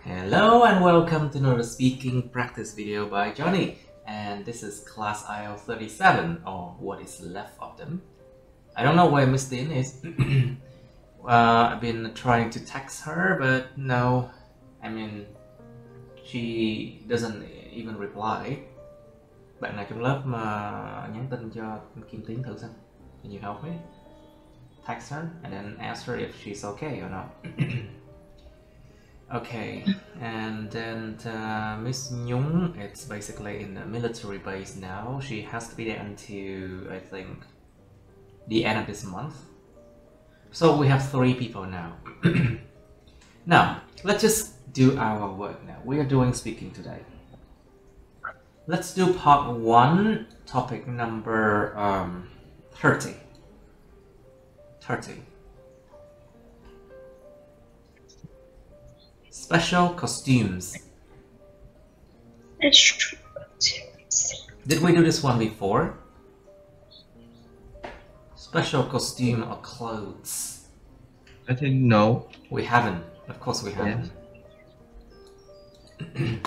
Hello and welcome to another speaking practice video by Johnny, and this is class IELTS 37, or what is left of them. I don't know where Miss Tin is. I've been trying to text her, but no, she doesn't even reply. Bạn nào trong lớp mà nhắn tin cho Kim Tiến thử xem. Can you help me? Text her and then ask her if she's okay or not. Okay, and then Miss Nhung, it's basically in the military base now. She has to be there until, I think, the end of this month. So we have 3 people now. Now, let's just do our work now. We are doing speaking today. Let's do part 1, topic number 30. 30. Special costumes. Did we do this one before? Special costume or clothes? I think no. We haven't. Of course we haven't. Yes.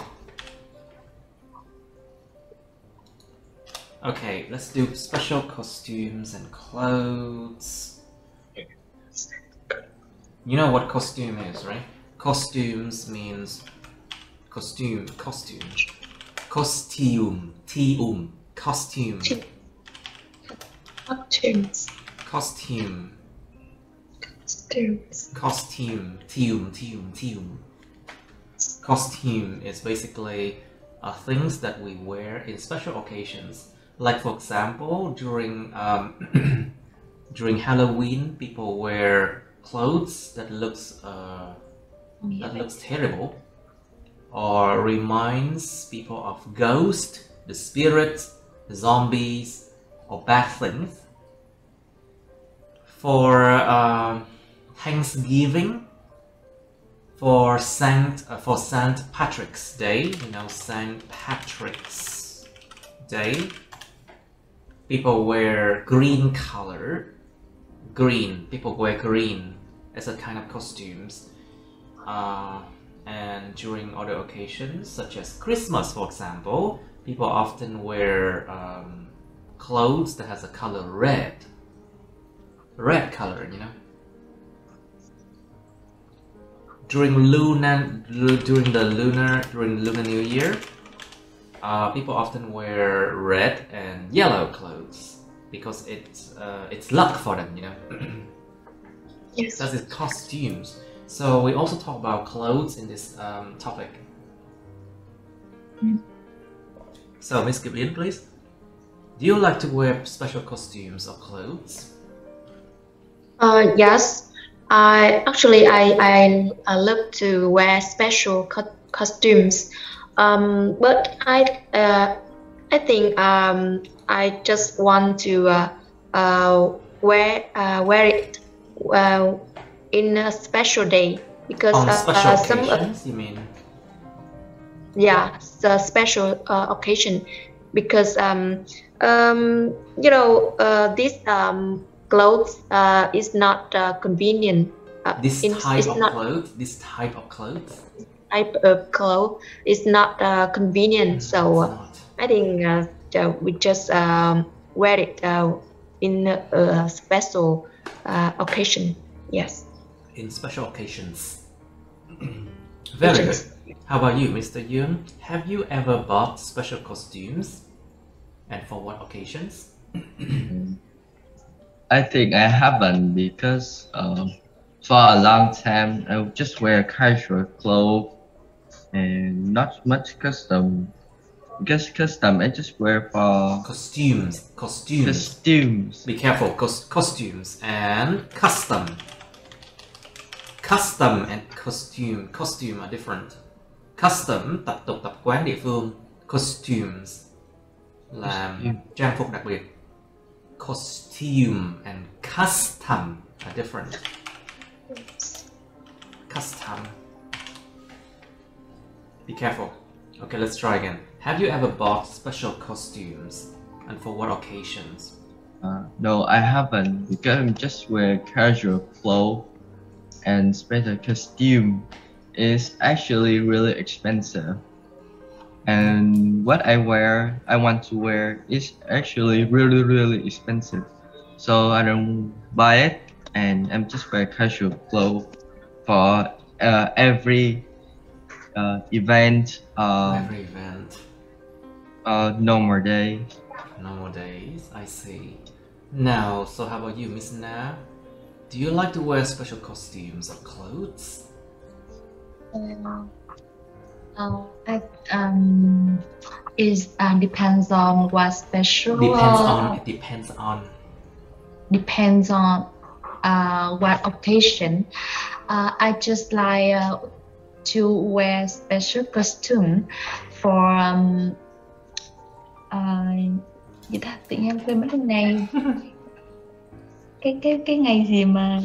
Okay, let's do special costumes and clothes. You know what costume is, right? Costumes means costume. Costume. Costumes. Costume. Costume is basically things that we wear in special occasions. Like for example, during during Halloween, people wear clothes that looks terrible, or reminds people of ghosts, the spirits, the zombies, or bad things. For Thanksgiving, for Saint Patrick's Day, Saint Patrick's Day, people wear green color. People wear green as a kind of costumes. And during other occasions, such as Christmas, for example, people often wear clothes that has a color red. Red color, During Lunar New Year, people often wear red and yellow clothes because it's luck for them, Yes. That is costumes. So we also talk about clothes in this topic. So Miss Gideon, please. Do you like to wear special costumes or clothes? Yes. I love to wear special costumes. But I think I just want to wear it in a special day, because on special occasions, you mean? Yeah, the special occasion, because this clothes is not convenient. This type of clothes is not convenient. So I think we just wear it in a special occasion. Yes. In special occasions. Very good. How about you, Mr. Yoon? Have you ever bought special costumes? And for what occasions? I think I haven't, because for a long time I would just wear casual clothes and not much custom. Because custom I just wear for costumes. Be careful, costumes and custom. Custom and costume are different. Custom, tập tục tập quán địa phương. Costumes là trang phục đặc biệt. Costume and custom are different. Custom. Be careful. Okay, let's try again. Have you ever bought special costumes, and for what occasions? No, I haven't, because I just wear casual clothes and special costume is actually really expensive. And what I want to wear is actually really expensive. So I don't buy it, and I'm just wear casual clothes for every event. Every event. No more day. No more days, I see. Now, so how about you, Miss Na? Do you like to wear special costumes or clothes? I is depends on what special. Depends on what occasion. I just like to wear special costume for gì ta, tự nhiên em quên mất cái ngày cái ngày gì mà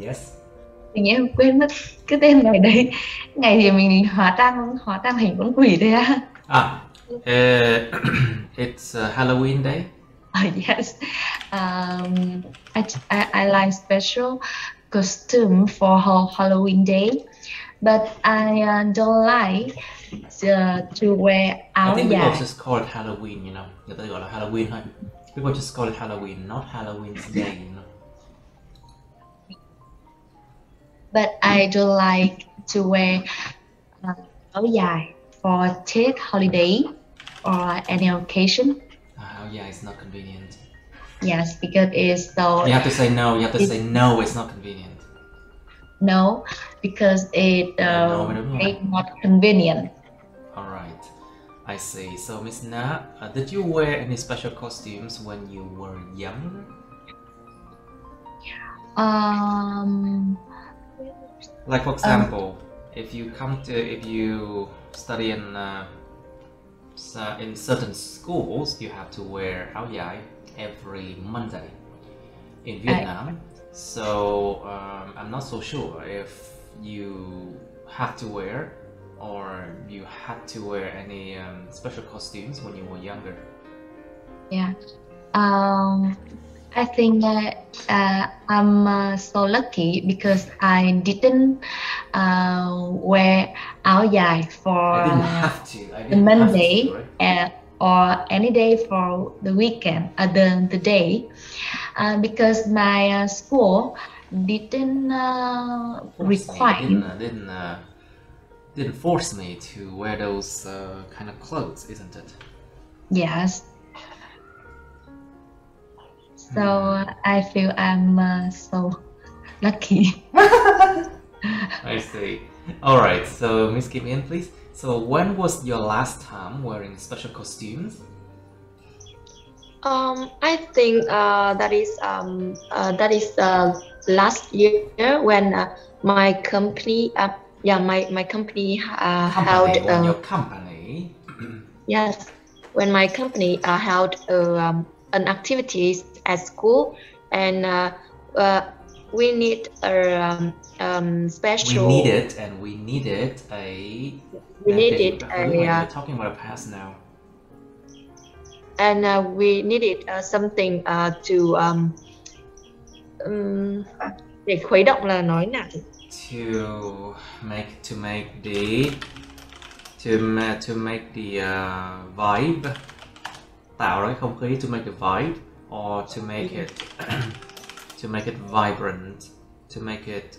Yes. tự nhiên em quên mất cái tên ngày đấy, ngày gì mình hóa trang thành con quỷ đấy á. It's Halloween day. Yes. I like special costume for Halloween day, but I don't like to wear áo I think dài. people just call it Halloween, you know. Người ta gọi là Halloween thôi. People just call it Halloween, not Halloween's day, you know. But I don't like to wear áo dài for Tết holiday or any occasion. Áo dài is not convenient. Yes, because it's so. You have to say no. You have to say no. It's not convenient. No, because it it's not convenient. All right, I see. So, Miss Na, did you wear any special costumes when you were young? Like for example, if you study in certain schools, you have to wear áo dài every Monday in Vietnam. So I'm not so sure if you have to wear or you had to wear any special costumes when you were younger. Yeah. I think I'm so lucky because I didn't wear áo dài for I didn't have to. the Monday or any day for the weekend, the day, because my school didn't require. Didn't force me to wear those kind of clothes, isn't it? Yes. So I feel I'm so lucky. I see. All right. So Miss Kim In, please. So when was your last time wearing special costumes? I think that is last year when my company my company held your company. Yes, when my company held an activities at school, and we need a special. We needed a. You're talking about a past now. And we needed something to để khuấy động là nói nào? To make the vibe, tạo ra cái không khí, to make the vibe, or to make it to make it vibrant, to make it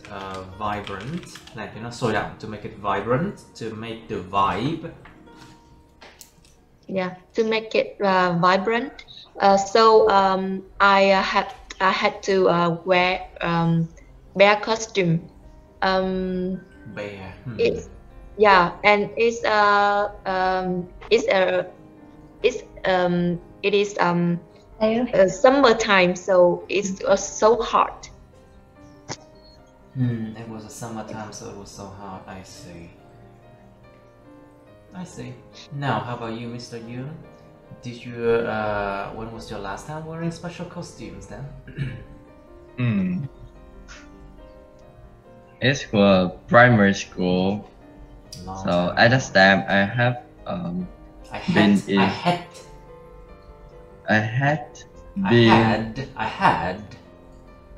vibrant, like, you know, sôi động, to make it vibrant, to make the vibe. Yeah, to make it vibrant. So I had to wear bear costume. Bear. It's and it is summertime, so it's so hot. It was a summertime, so it was so hot. I see. Now, how about you, Mr. Yoon? Did you when was your last time wearing special costumes then? It's for primary school. So at this time I have I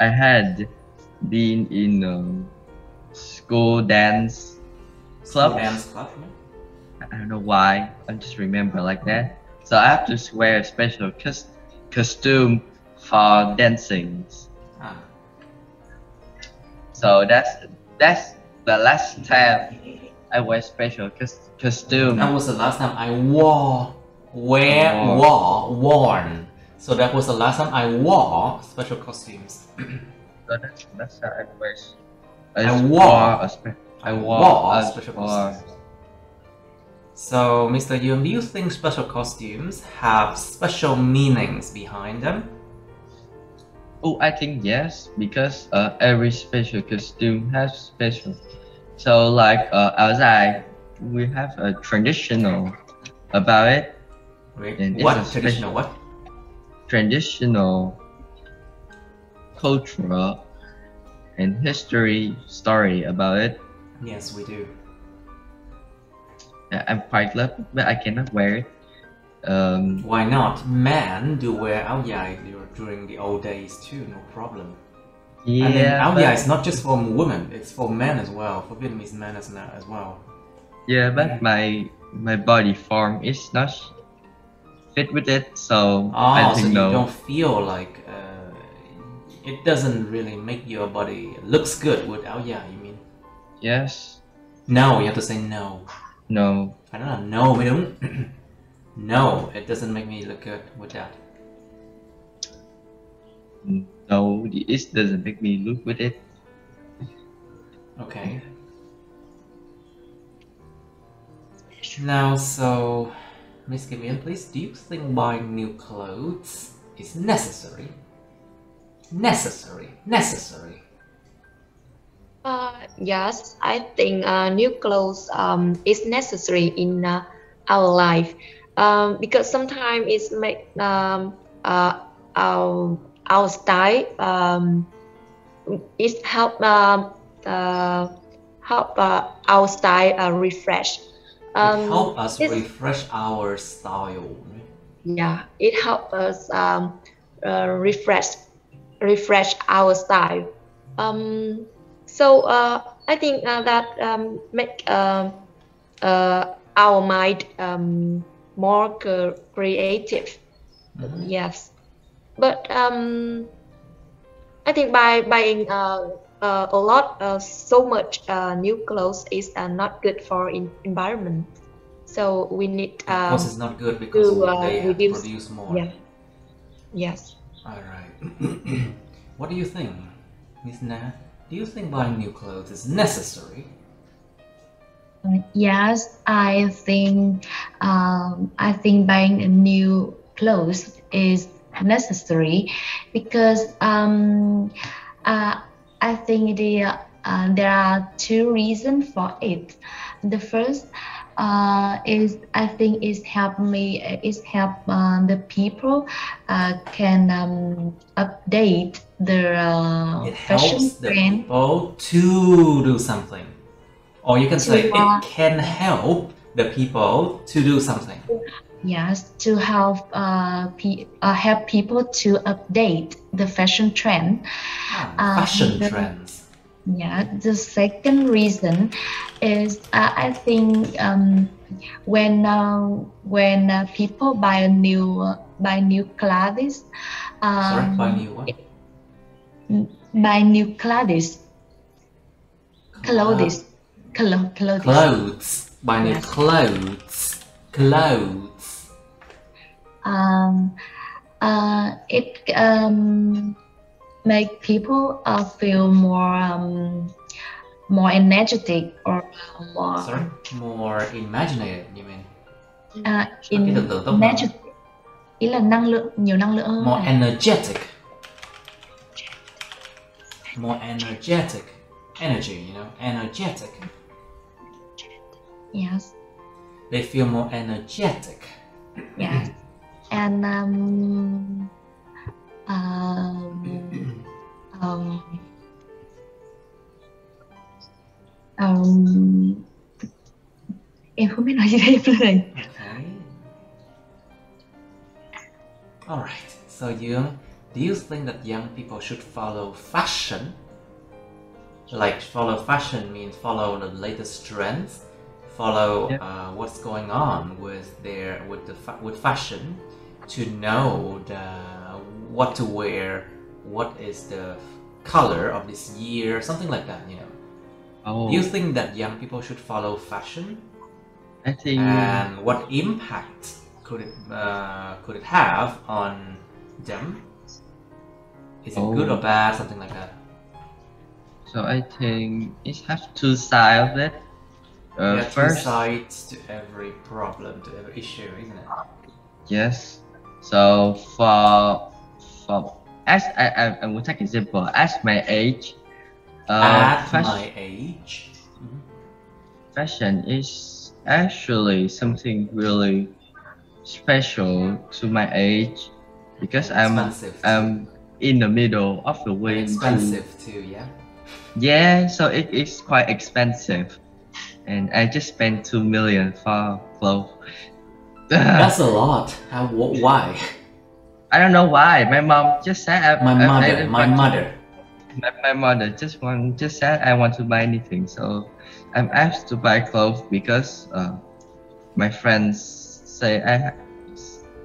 had been in school dance clubs. Dance club, I don't know why. I just remember like that. So I have to wear a special costume for dancing. Ah. So that's the last time I wear special costume. That was the last time I worn. So that was the last time I wore special costumes. So that's how I wear. I wore a special costumes. So, Mr. Yoon, do you think special costumes have special meanings behind them? Oh, I think yes, because every special costume has special. So like outside, we have a traditional about it. Wait, what? Traditional what? Traditional, cultural, and history story about it. Yes, we do. I'm quite lucky, but I cannot wear it. Why not? Men do wear áo dài during the old days too, no problem. Yeah, and then áo dài is not just for women, it's for men as well, for Vietnamese men as well. Yeah, but my body form is not fit with it, so I think so no. You don't feel like it doesn't really make your body looks good with áo dài, you mean? Yes. No, you have to say no. No. Phải nói là no mới đúng. No, it doesn't make me look good with that. No, it doesn't make me look with it. Okay. Now, so, Miss Kim Yeon, please, do you think buying new clothes is necessary? Necessary. Yes, I think new clothes is necessary in our life because sometimes it make our style it help our style refresh. It help us refresh our style. Yeah, it help us refresh our style. So I think that make our mind more creative. Mm-hmm. Yes, but I think by buying a lot so much new clothes is not good for environment. So we need of course it's not good because they have to produce more. Yeah. Yes. All right. What do you think, Miss Na? Do you think buying new clothes is necessary? Yes, I think buying a new clothes is necessary because I think there are two reasons for it. The first is I think is help the people can update their it fashion helps the trend. people to do something, or you can say it can help the people to do something. Yes, to help people to update the fashion trend. Fashion trends. Yeah, the second reason is I think when people buy new clothes. Sorry, buy new what? Buy new clothes. Clothes. Buy new clothes. It make people feel more energetic or more imaginative, you mean? Energetic. Ý là nhiều năng lượng hơn. More energetic. Energy, you know, energetic. Yes. They feel more energetic. Yeah. And em không biết nói gì đây em. Okay. All right. So, Young, do you think that young people should follow fashion Like follow fashion means follow the latest trends, follow what's going on with fashion, to know what to wear, what is the color of this year, something like that, you know. Oh, Do you think that young people should follow fashion? I think And what impact could it have on them? Is it good or bad, something like that? so. I think it has two sides of it. There are two First, sides to every problem, to every issue, isn't it? yes. So for as I will take example as my age. At Fashion, my age, fashion is actually something really special to my age because and expensive too. I'm in the middle of the way And expensive too, yeah. Yeah, so it is quite expensive, and I just spent 2 million for clothes. That's a lot. Why? I don't know why. My mom just said My mother. My mother just said I want to buy anything, so I'm asked to buy clothes because my friends say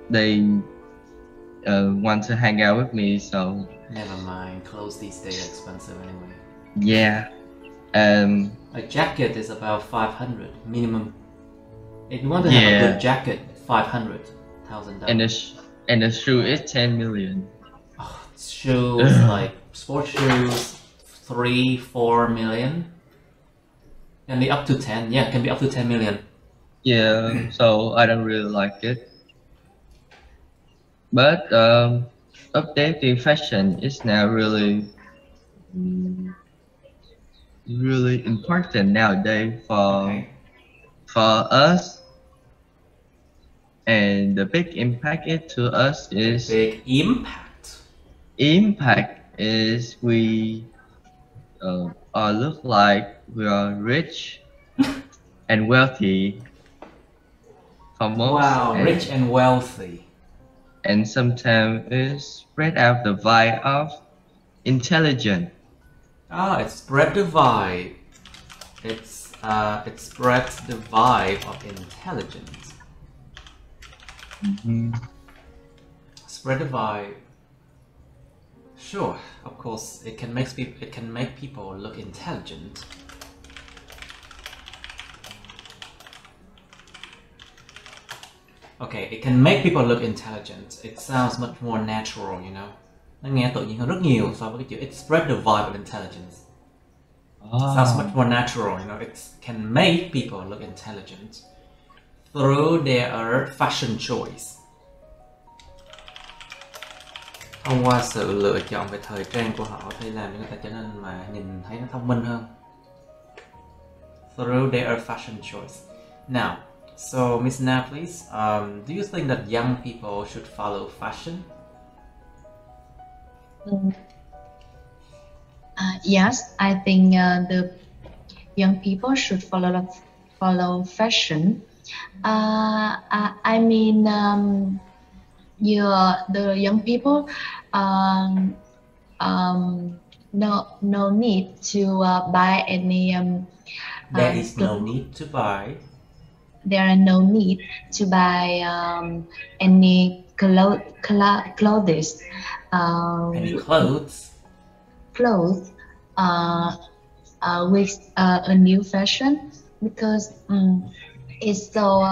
they want to hang out with me. So Never mind. Clothes these days are expensive anyway. yeah, A jacket is about 500 minimum. If you want to have a good jacket, $500,000. And the shoe is 10 million. Oh, shoes like sports shoes, 3-4 million. Can be up to 10. Yeah, can be up to 10 million. Yeah, so I don't really like it. But updating fashion is now really really important nowadays for us, and the big impact it to us is Big impact is we are look like we are rich and wealthy for most. Wow, rich and wealthy. And sometimes it spread out the vibe of intelligent. Ah, it spread the vibe. It spreads the vibe of intelligence. Spread the vibe. Sure, of course, it can make people look intelligent. Okay, it can make people look intelligent. It sounds much more natural, you know. Nó nghe tự nhiên hơn rất nhiều so với cái chữ it spread the vibe of intelligence. It sounds much more natural, you know. It can make people look intelligent through their fashion choice. Thông qua sự lựa chọn về thời trang của họ thì làm cho người ta trở nên mà nhìn thấy nó thông minh hơn. Through their fashion choice. Now, so Miss Na, please, do you think that young people should follow fashion? Yes, I think the young people should follow fashion. I mean, the young people no need to buy any. There is no need to buy. There are no need to buy any clothes. Any clothes? Clothes with a new fashion, because it's so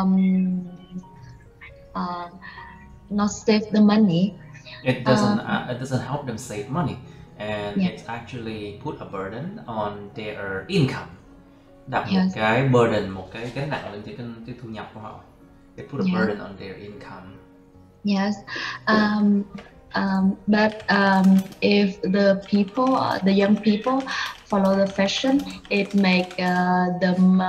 not save the money. It doesn't help them save money, and it actually put a burden on their income. Đặt một cái burden, một cái gánh nặng lên cái thu nhập của họ. They put a burden on their income. Yes, but if the young people follow the fashion, it make them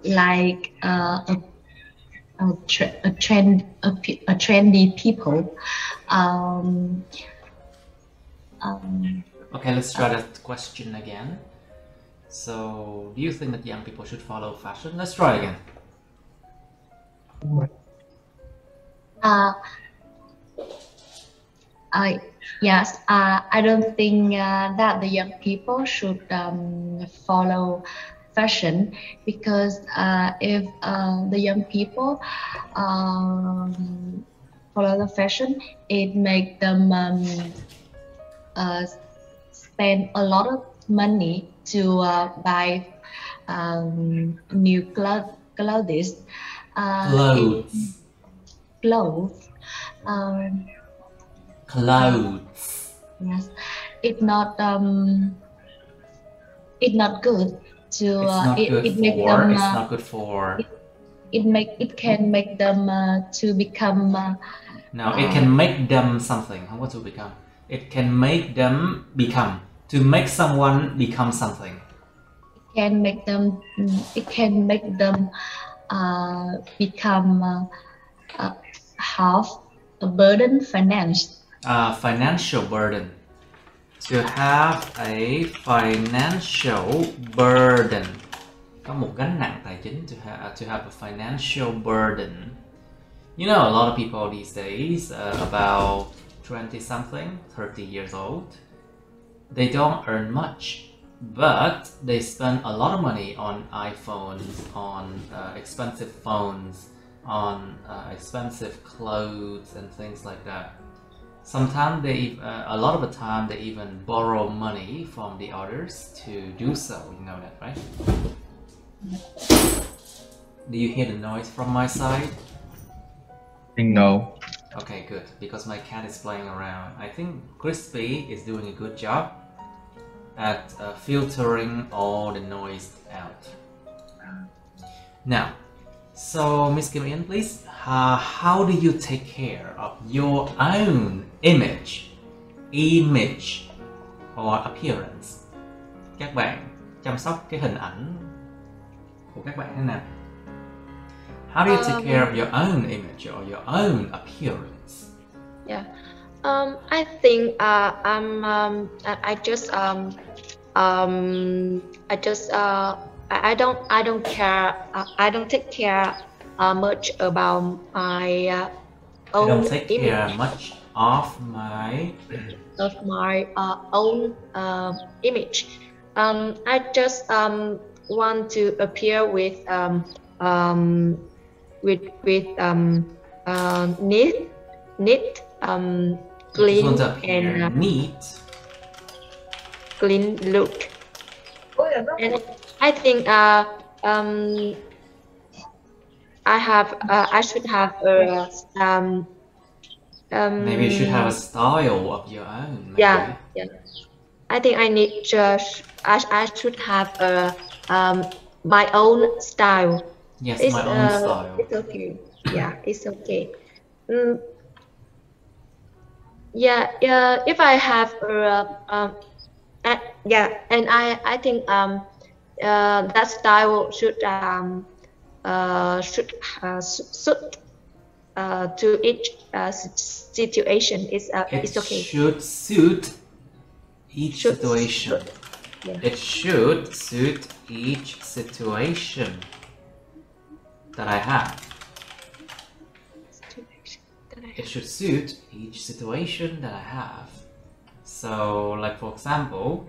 like a trendy people. Okay, let's try that question again. So, do you think that young people should follow fashion? Let's try again. Yes, I don't think that the young people should follow fashion, because if the young people follow the fashion, it make them uh, spend a lot of money to buy new clothes. Clothes. Clothes. Um, Clothes. yes, it's not good to It's not good it make for. them It's not good for. it can make them to become No, it can make them something. Không có to become. It can make them become. To make someone become something. it can make them become have a burden finance. Financial burden. To have a financial burden. Có một gánh nặng tài chính. To have a financial burden. You know, a lot of people these days, about 20 something, 30 years old, they don't earn much, but they spend a lot of money on iPhones, on expensive phones, on expensive clothes and things like that. Sometimes a lot of the time, they even borrow money from the others to do so. You know that, right? Do you hear the noise from my side? No. Okay, good, because my cat is playing around. I think Crispy is doing a good job at filtering all the noise out. Now, so Miss Kim In, please, how do you take care of your own image or appearance? Các bạn chăm sóc cái hình ảnh của các bạn thế nào? How do you take care of your own image or your own appearance? Yeah, I think I just I don't care. I don't take care much about my I own don't take image, care much of my own image. I just want to appear with neat, clean, want to appear and neat. clean look. And I think I should have a Maybe you should have a style of your own. Maybe. yeah. I think I need I should have a my own style. Yes, It's my own style. it's okay. Yeah, it's okay. Yeah, if I have yeah, and I think that style should suit to each situation. It's okay. It should suit each situation. Yeah. It should suit each situation that I have. It should suit each situation that I have. So, like for example,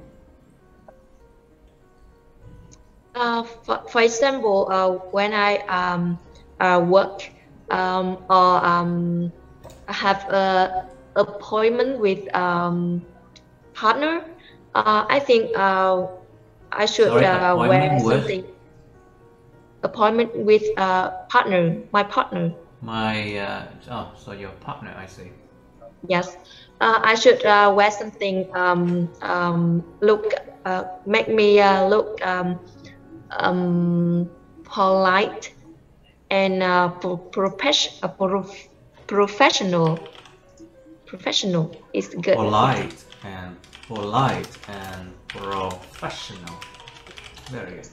for example, when I work or I have a appointment with partner, I think I should wear something. Appointment with partner, my partner. My so your partner, I see. Yes, I should wear something look make me look polite and professional. Professional is good. Polite and professional. Very good.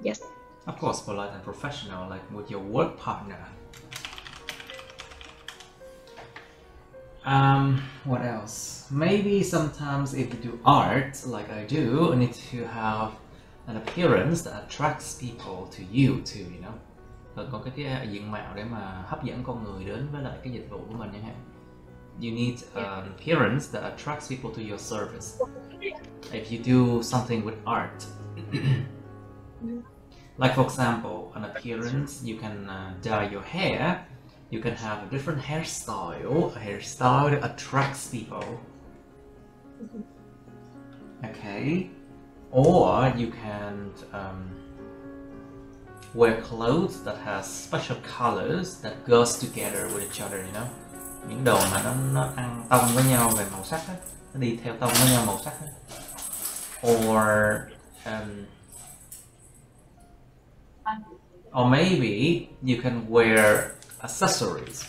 Yes. Of course, polite and professional, like with your work partner. What else? Maybe sometimes if you do art, like I do, you need to have an appearance that attracts people to you too, you know? có cái diện mạo để mà hấp dẫn con người đến với lại cái dịch vụ của mình chẳng hạn. You need appearance that attracts people to your service. If you do something with art, like for example, an appearance, you can dye your hair. You can have a different hairstyle, a hairstyle that attracts people. Okay, or you can wear clothes that has special colors that goes together with each other, you know. Những đồ mà nó ăn tông với nhau về màu sắc ấy. Nó đi theo tông với nhau màu sắc ấy. Or maybe you can wear accessories.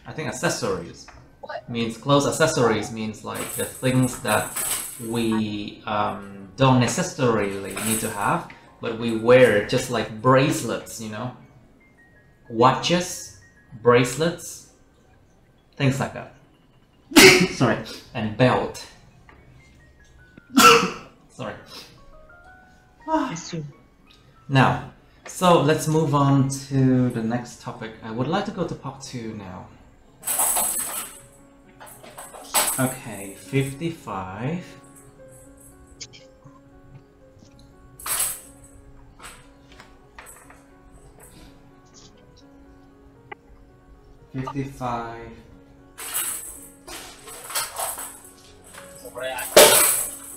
I think accessories means clothes. Accessories means like the things that we don't necessarily need to have, but we wear, just like bracelets, you know, watches, bracelets, things like that. Sorry, and belt. Sorry. Now, so let's move on to the next topic. I would like to go to part 2 now. Okay, 55.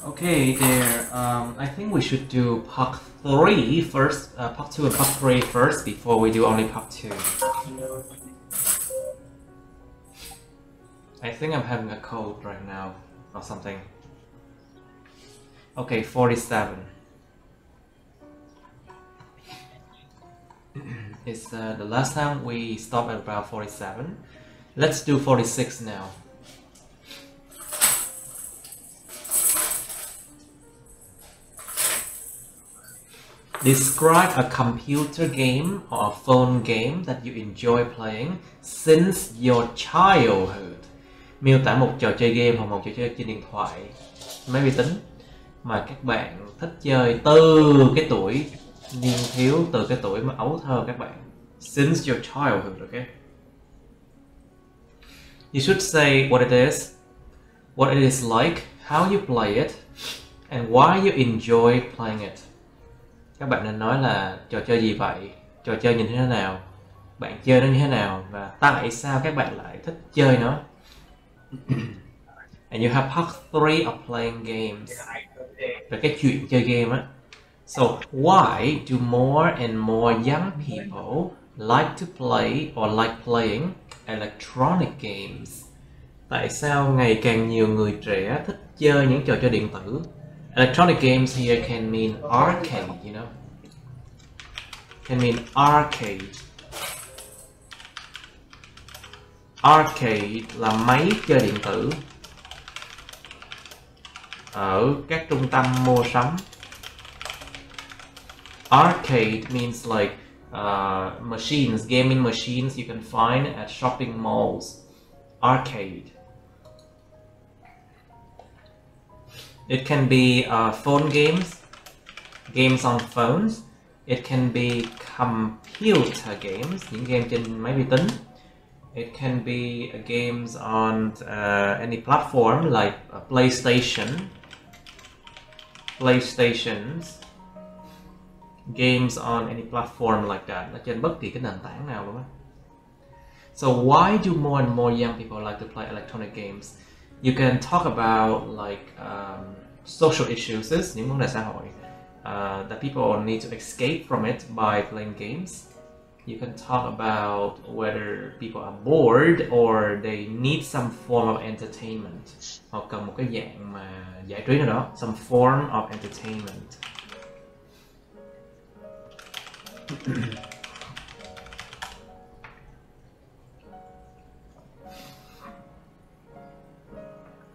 Okay, there. I think we should do part 3 first. Part 2 and part 3 first before we do only part 2. I think I'm having a cold right now or something. Okay, 47. It's the last time we stopped at about 47. Let's do 46 now. Describe a computer game or a phone game that you enjoy playing since your childhood. Miêu tả một trò chơi game hoặc một trò chơi trên điện thoại, máy vi tính mà các bạn thích chơi từ cái tuổi niên thiếu, từ cái tuổi mà ấu thơ các bạn. Since your childhood, okay? You should say what it is like, how you play it, and why you enjoy playing it. Các bạn nên nói là trò chơi gì vậy, trò chơi như thế nào, bạn chơi nó như thế nào và tại sao các bạn lại thích chơi nó. And you have part 3 of playing games. Về cái chuyện chơi game á. So why do more and more young people like to play or like playing electronic games? Tại sao ngày càng nhiều người trẻ thích chơi những trò chơi điện tử? Electronic games here can mean arcade, you know. Can mean arcade. Arcade là máy chơi điện tử ở các trung tâm mua sắm. Arcade means like machines, gaming machines you can find at shopping malls. Arcade. It can be phone games on phones. It can be computer games, những game trên máy vi tính. It can be games on any platform like PlayStations. Games on any platform like that, ở trên bất kỳ cái nền tảng nào luôn á. So why do more and more young people like to play electronic games? You can talk about like social issues, những vấn đề xã hội that people need to escape from it by playing games. You can talk about whether people are bored or they need some form of entertainment. Hoặc cần một cái dạng mà giải trí nào đó, some form of entertainment.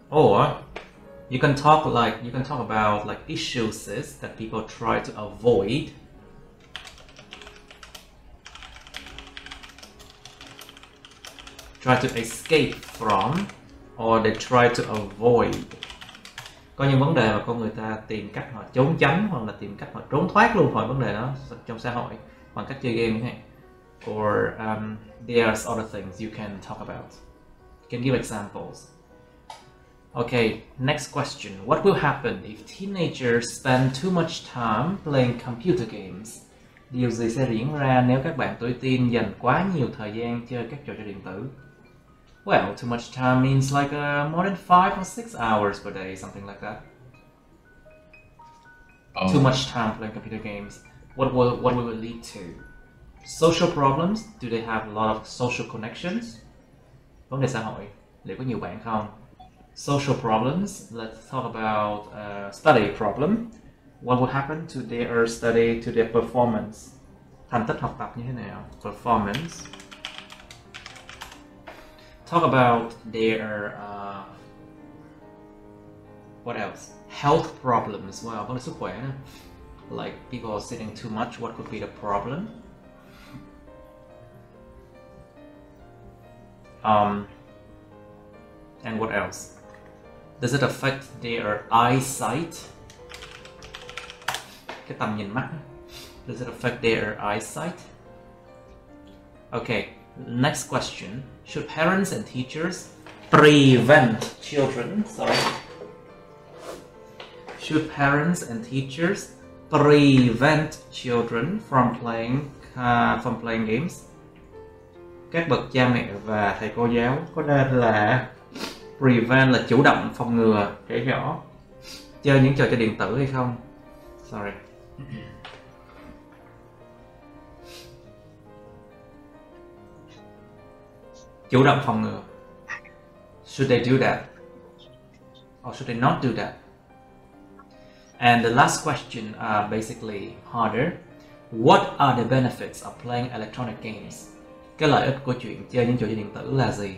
Or you can talk about like issues that people try to avoid. Try to escape from, or they try to avoid. Có những vấn đề mà con người ta tìm cách họ trốn tránh hoặc là tìm cách họ trốn thoát luôn khỏi vấn đề đó trong xã hội bằng cách chơi game này. Or there's other things you can talk about. You can give examples. Okay, next question. What will happen if teenagers spend too much time playing computer games? Điều gì sẽ diễn ra nếu các bạn tuổi teen dành quá nhiều thời gian chơi các trò chơi điện tử? Well, too much time means like more than 5 or 6 hours per day, something like that. Too much time playing computer games. What will it lead to? Social problems. Do they have a lot of social connections? Vấn đề xã hội. Liệu có nhiều bạn không? Social problems. Let's talk about study problem. What will happen to their study, to their performance? Thành tích học tập như thế nào? Performance. Talk about their what else? Health problems. Well, vấn đề sức khỏe. Like people are sitting too much. What could be the problem? And what else? Does it affect their eyesight? Cái tầm nhìn mắt. Does it affect their eyesight? Okay, next question. Should parents and teachers prevent children? Sorry. Should parents and teachers prevent children from playing games? Các bậc cha mẹ và thầy cô giáo có nên là prevent là chủ động phòng ngừa trẻ nhỏ chơi những trò chơi điện tử hay không? Sorry. Chủ động phòng ngừa. Should they do that? Or should they not do that? And the last question are basically harder. What are the benefits of playing electronic games? Cái lợi ích của chuyện chơi những trò chơi điện tử là gì?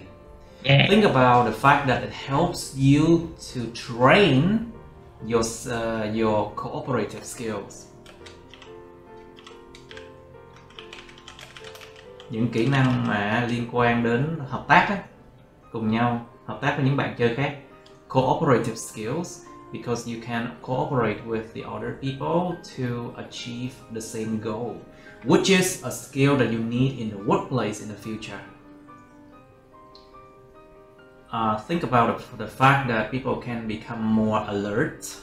Think about the fact that it helps you to train your cooperative skills. Những kỹ năng mà liên quan đến hợp tác á, cùng nhau hợp tác với những bạn chơi khác. Cooperative skills, because you can cooperate with the other people to achieve the same goal, which is a skill that you need in the workplace in the future. Think about the fact that people can become more alert,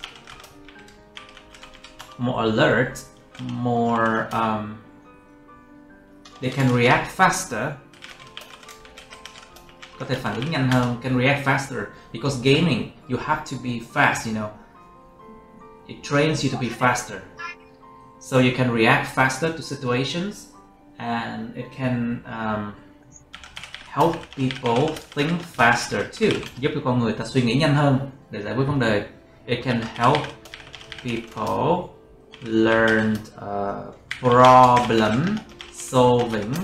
they can react faster, có thể phản ứng nhanh hơn, can react faster, because gaming, you have to be fast, you know, it trains you to be faster, so you can react faster to situations, and it can help people think faster too, giúp cho con người ta suy nghĩ nhanh hơn để giải quyết vấn đề. It can help people learn problem solving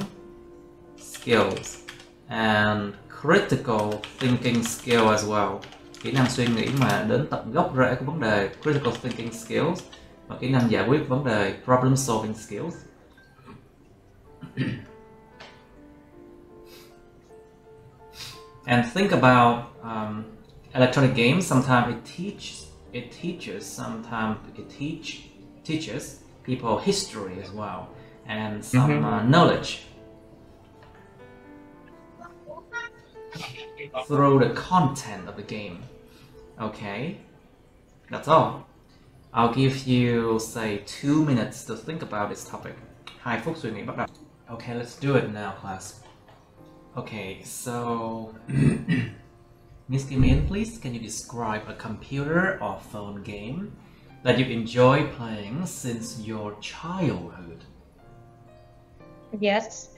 skills and critical thinking skill as well. Kỹ năng suy nghĩ mà đến tận gốc rễ của vấn đề, critical thinking skills, và kỹ năng giải quyết vấn đề, problem solving skills. And think about electronic games. Sometimes it teaches people history as well, and some knowledge through the content of the game. Okay, that's all. I'll give you, say, 2 minutes to think about this topic. 2 phút suy nghĩ bắt đầu. Okay, let's do it now, class. Okay, so Miss Kim In, please, can you describe a computer or phone game that you enjoy playing since your childhood? Yes.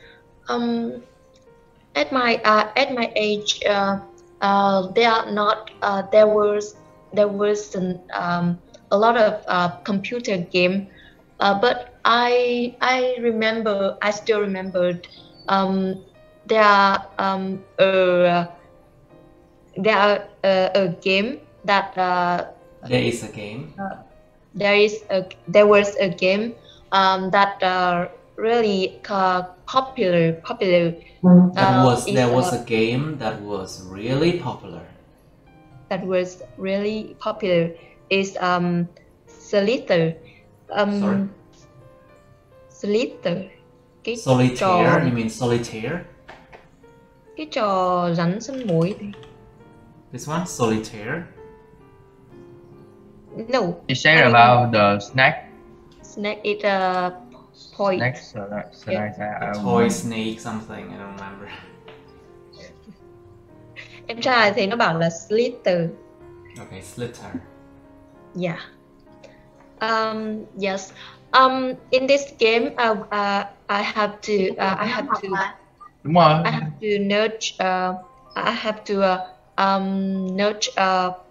At my age, there was a lot of computer game, but I still remembered. There are a game that There is a game. There was a game that really popular. There was a game that was really popular. that was really popular is solitaire. Sorry? Solitaire. Cái Solitaire, trò, you mean solitaire? cái trò rắn săn mồi. This one, solitaire. No. You said about the snack. Snack is a point. Toy snake something, I don't remember. Em trai thì nó bảo là slither. Okay, slither. Yeah. Yes. In this game, I have to Đúng rồi. I have to nudge. I have to nudge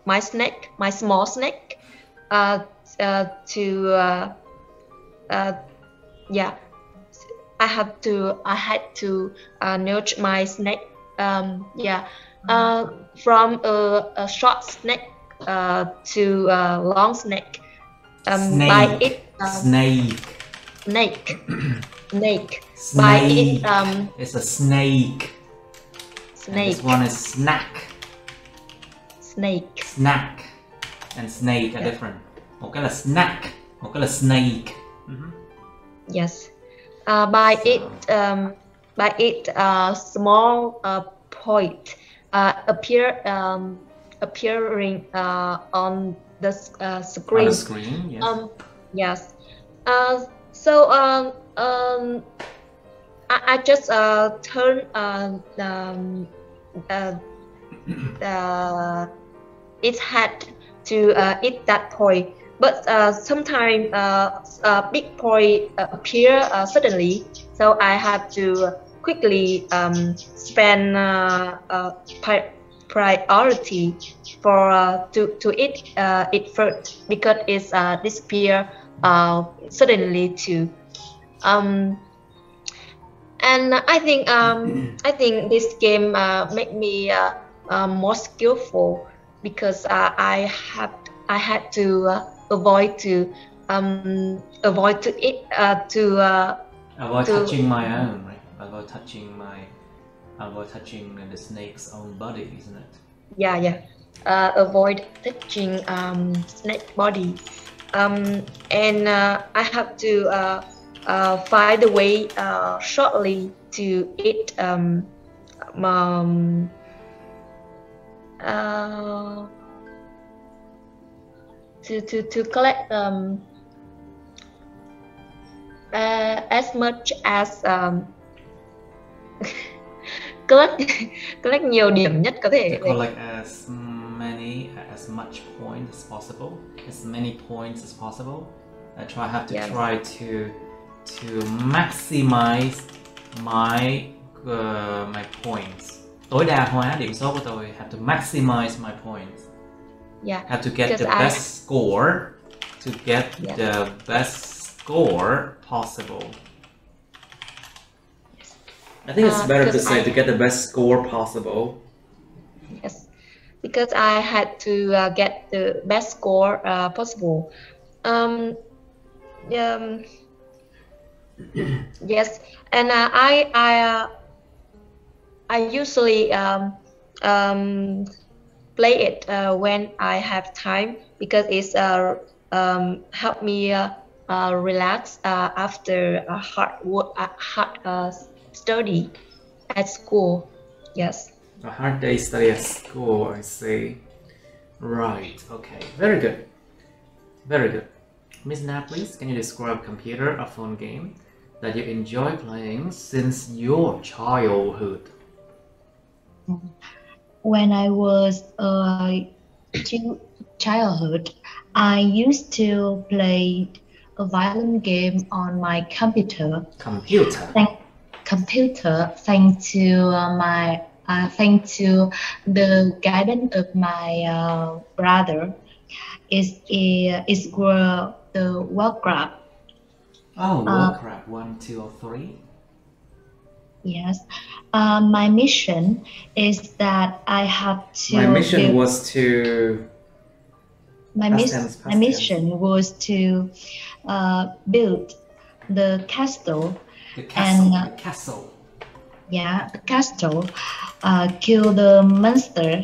my snake, my small snake, yeah. I had to nudge my snake. Yeah. From a short snake to a long snake. Snake. By it. Snake. Snake. Snake. By it. It's a snake. Snake. And this one is snack. Snake. Snack and snake are different. Một cái là snack, một cái là snake. Yes. By it, small point appearing on the screen. On the screen, yes. Yes. So I just turn its head to eat that point, but sometimes big point appear suddenly, so I have to quickly spend priority for to eat it first, because it's disappear suddenly too. And I think this game make me more skillful, because I had to avoid to eat avoid touching my own, right? Avoid touching the snake's own body, isn't it? Yeah. Avoid touching snake body, and I have to find a way shortly to eat to collect as much as collect nhiều điểm nhất có thể. To collect as much points as possible, as many points as possible. I try to maximize my points. Tối đa hóa điểm số của tôi. Have to maximize my points. Yeah. Have to get the best score to get the best score possible. I think it's better to say to get the best score possible. Yes, because I had to get the best score possible. Yes, and I usually play it when I have time, because it's help me relax after a hard study at school. Yes. A hard day study at school, I see. Right, okay, very good. Very good. Miss Na, please, can you describe a computer or phone game that you enjoy playing since your childhood? When I was childhood, I used to play a violent game on my computer. Thanks to the guidance of my brother. Is the Warcraft. Oh, Warcraft 1, 2, or 3? Yes. My mission is that I have to. My mission was to. My mission was to build the castle. The castle. Yeah, the castle. Kill the monster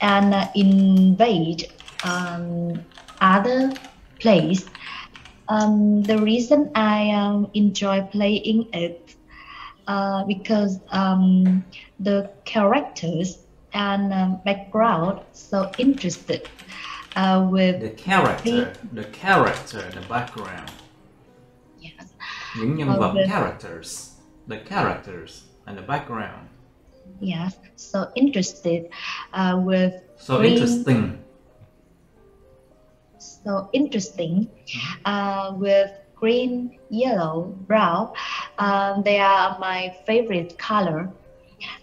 and invade other place. The reason I enjoy playing it because the characters and background so interested with The character, the background. yes, Những nhân vật, with, characters, the characters and the background. yes, so interested with So green, interesting. so interesting with green, yellow, brown. They are my favorite color.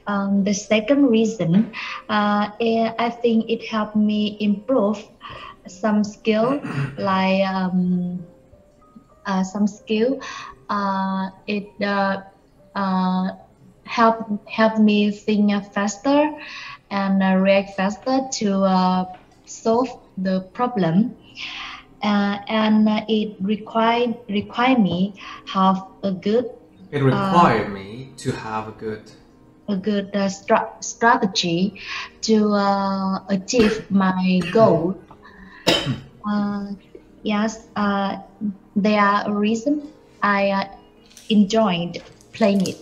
The second reason, I think it helped me improve some skill, like some skill. It help me think faster and react faster to solve the problem. And it require me have a good. It required me to have a good Strategy to achieve my goal. Yes, they are a reason I enjoyed playing it.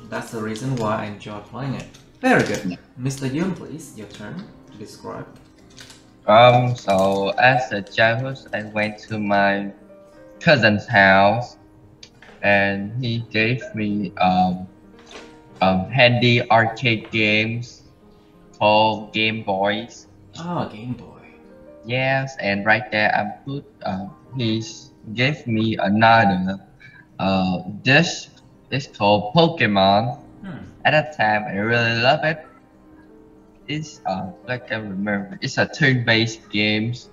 That's the reason why I enjoy playing it. Very good. Yeah. Mr. Yoon, please, your turn to describe. So as a childhood, I went to my cousin's house, and he gave me handy arcade games called Game Boys. Oh, Game Boy. Yes, and right there I put he gave me another dish. It's called Pokemon. At that time, I really love it. It's like I remember, it's a turn-based games,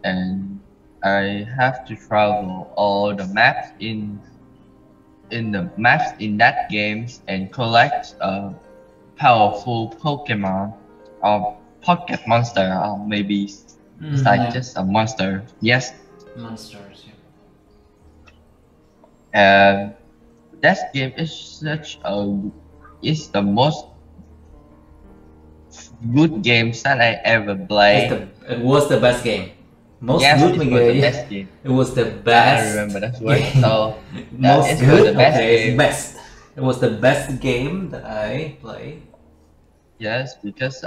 and I have to travel all the maps in the maps in that games and collect powerful Pokemon or pocket monster, or maybe it's like Yeah. just a monster. Yes, Monsters, yeah. and that game is such a is the most good games that I ever played. It was the best game. Most Yes, good it was game. the best game. It was the I best. remember that word. game. So Most it was good. the best Okay, it's game. best. It was the best game that I played. Yes, because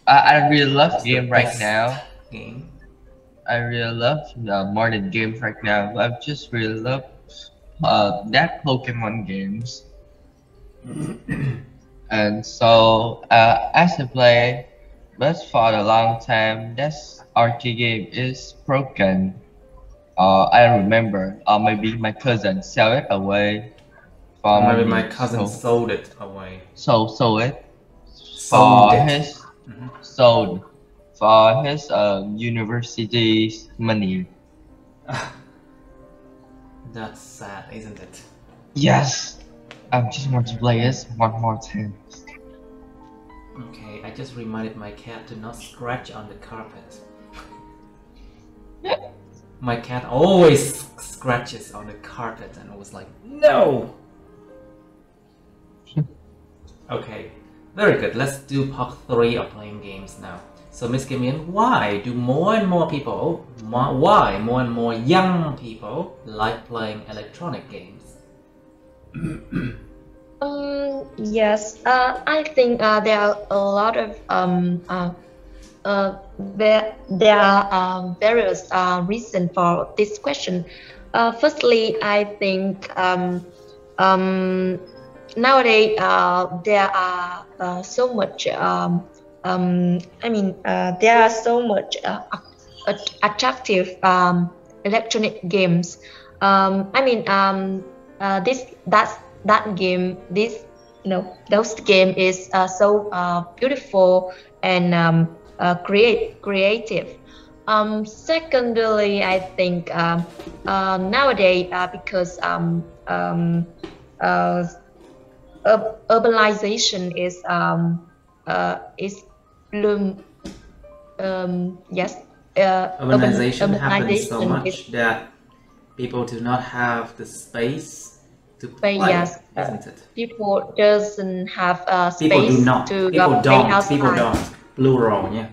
I really love It's the game right best now. Game. I really love modern games right now. I just really love that Pokemon games. And so as I play, but for a long time, that arcade game is broken. I remember, or maybe my cousin sell it away. For Maybe my cousin so sold it away. sold it Sold for it. his Mhm. sold for his university's money. That's sad, isn't it? Yes, I just want to play this one more time. Okay, I just reminded my cat to not scratch on the carpet. My cat always scratches on the carpet, and I was like, no! Okay, very good. Let's do part 3 of playing games now. So, Miss Kimian, why do more and more people, why more and more young people like playing electronic games? Yes, I think there are a lot of there are various reasons for this question. Firstly, I think nowadays there are so much. There are so much attractive electronic games. That game, those game is so beautiful and creative. Secondly, I think nowadays because urbanization is bloom. Yes. Urbanization happens so urbanization much is that people do not have the space to But play, yes, isn't it? people doesn't have People space do not. to People play don't. outside. People don't. Plural nha.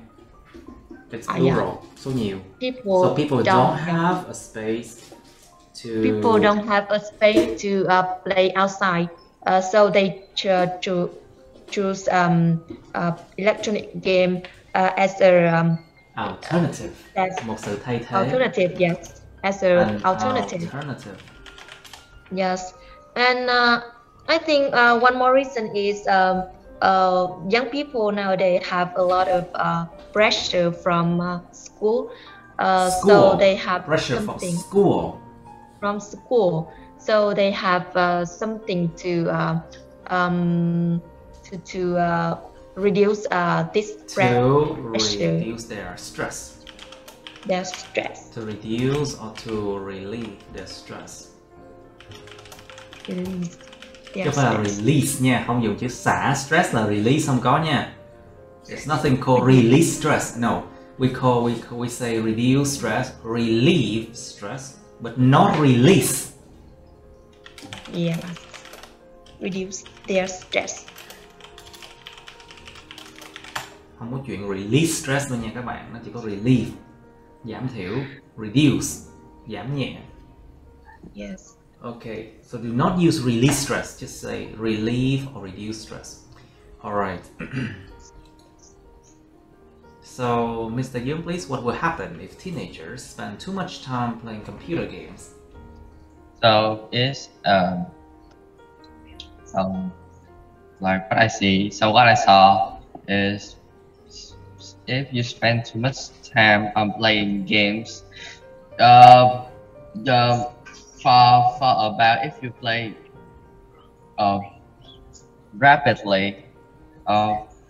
It's plural. Yeah. Số nhiều. People So people don't have a space to. People don't have a space to play outside, so they choose electronic game as a alternative. Một sự thay thế. Alternative, yes, as an alternative. Yes, and I think one more reason is young people nowadays have a lot of pressure from school. So they have pressure something from school. So they have something to reduce this pressure. Reduce their stress. To reduce or to relieve their stress. Release. Chứ không phải là release nha, không dùng chữ xả stress là release không có nha. There's nothing called release stress. No, we say reduce stress, relieve stress, but not release. Yeah, reduce their stress. Không có chuyện release stress đâu nha các bạn, nó chỉ có relieve, giảm thiểu, reduce, giảm nhẹ. Yes. Okay, so do not use release stress, just say relieve or reduce stress. Alright. So, Mr. Young, please, what will happen if teenagers spend too much time playing computer games? So it's like what I see. So what I saw is if you spend too much time on playing games, for about if you play rapidly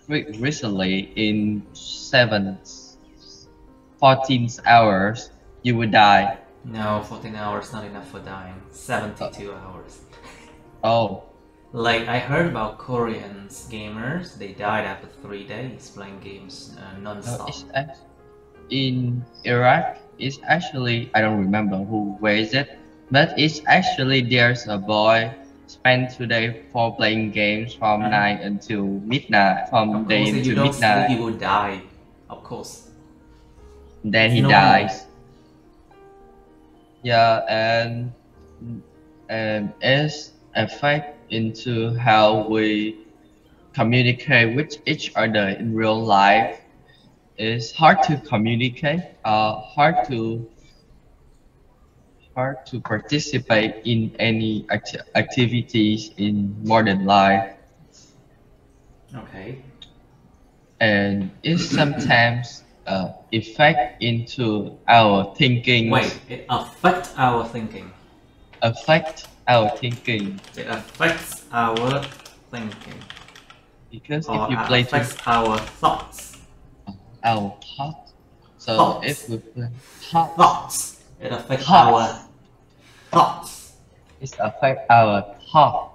recently in 14 hours, you would die. No, 14 hours not enough for dying. 72 hours. Oh. Like I heard about Korean gamers, they died after 3 days playing games non-stop. In Iraq, it's actually, I don't remember where is it, but it's actually there's a boy spent 2 days for playing games from night until midnight, from day until midnight. You will die, of course. Then he dies. Yeah, and it's affect into how we communicate with each other in real life. It's hard to communicate, hard to participate in any activities in modern life. Okay. And it sometimes affect into our thinking. Wait, it affects our thinking. Affect our thinking. It affects our thinking. Because or if you play affects our thoughts. Our thoughts. So thoughts. If we play thoughts, it affects our thoughts. It affects our thought.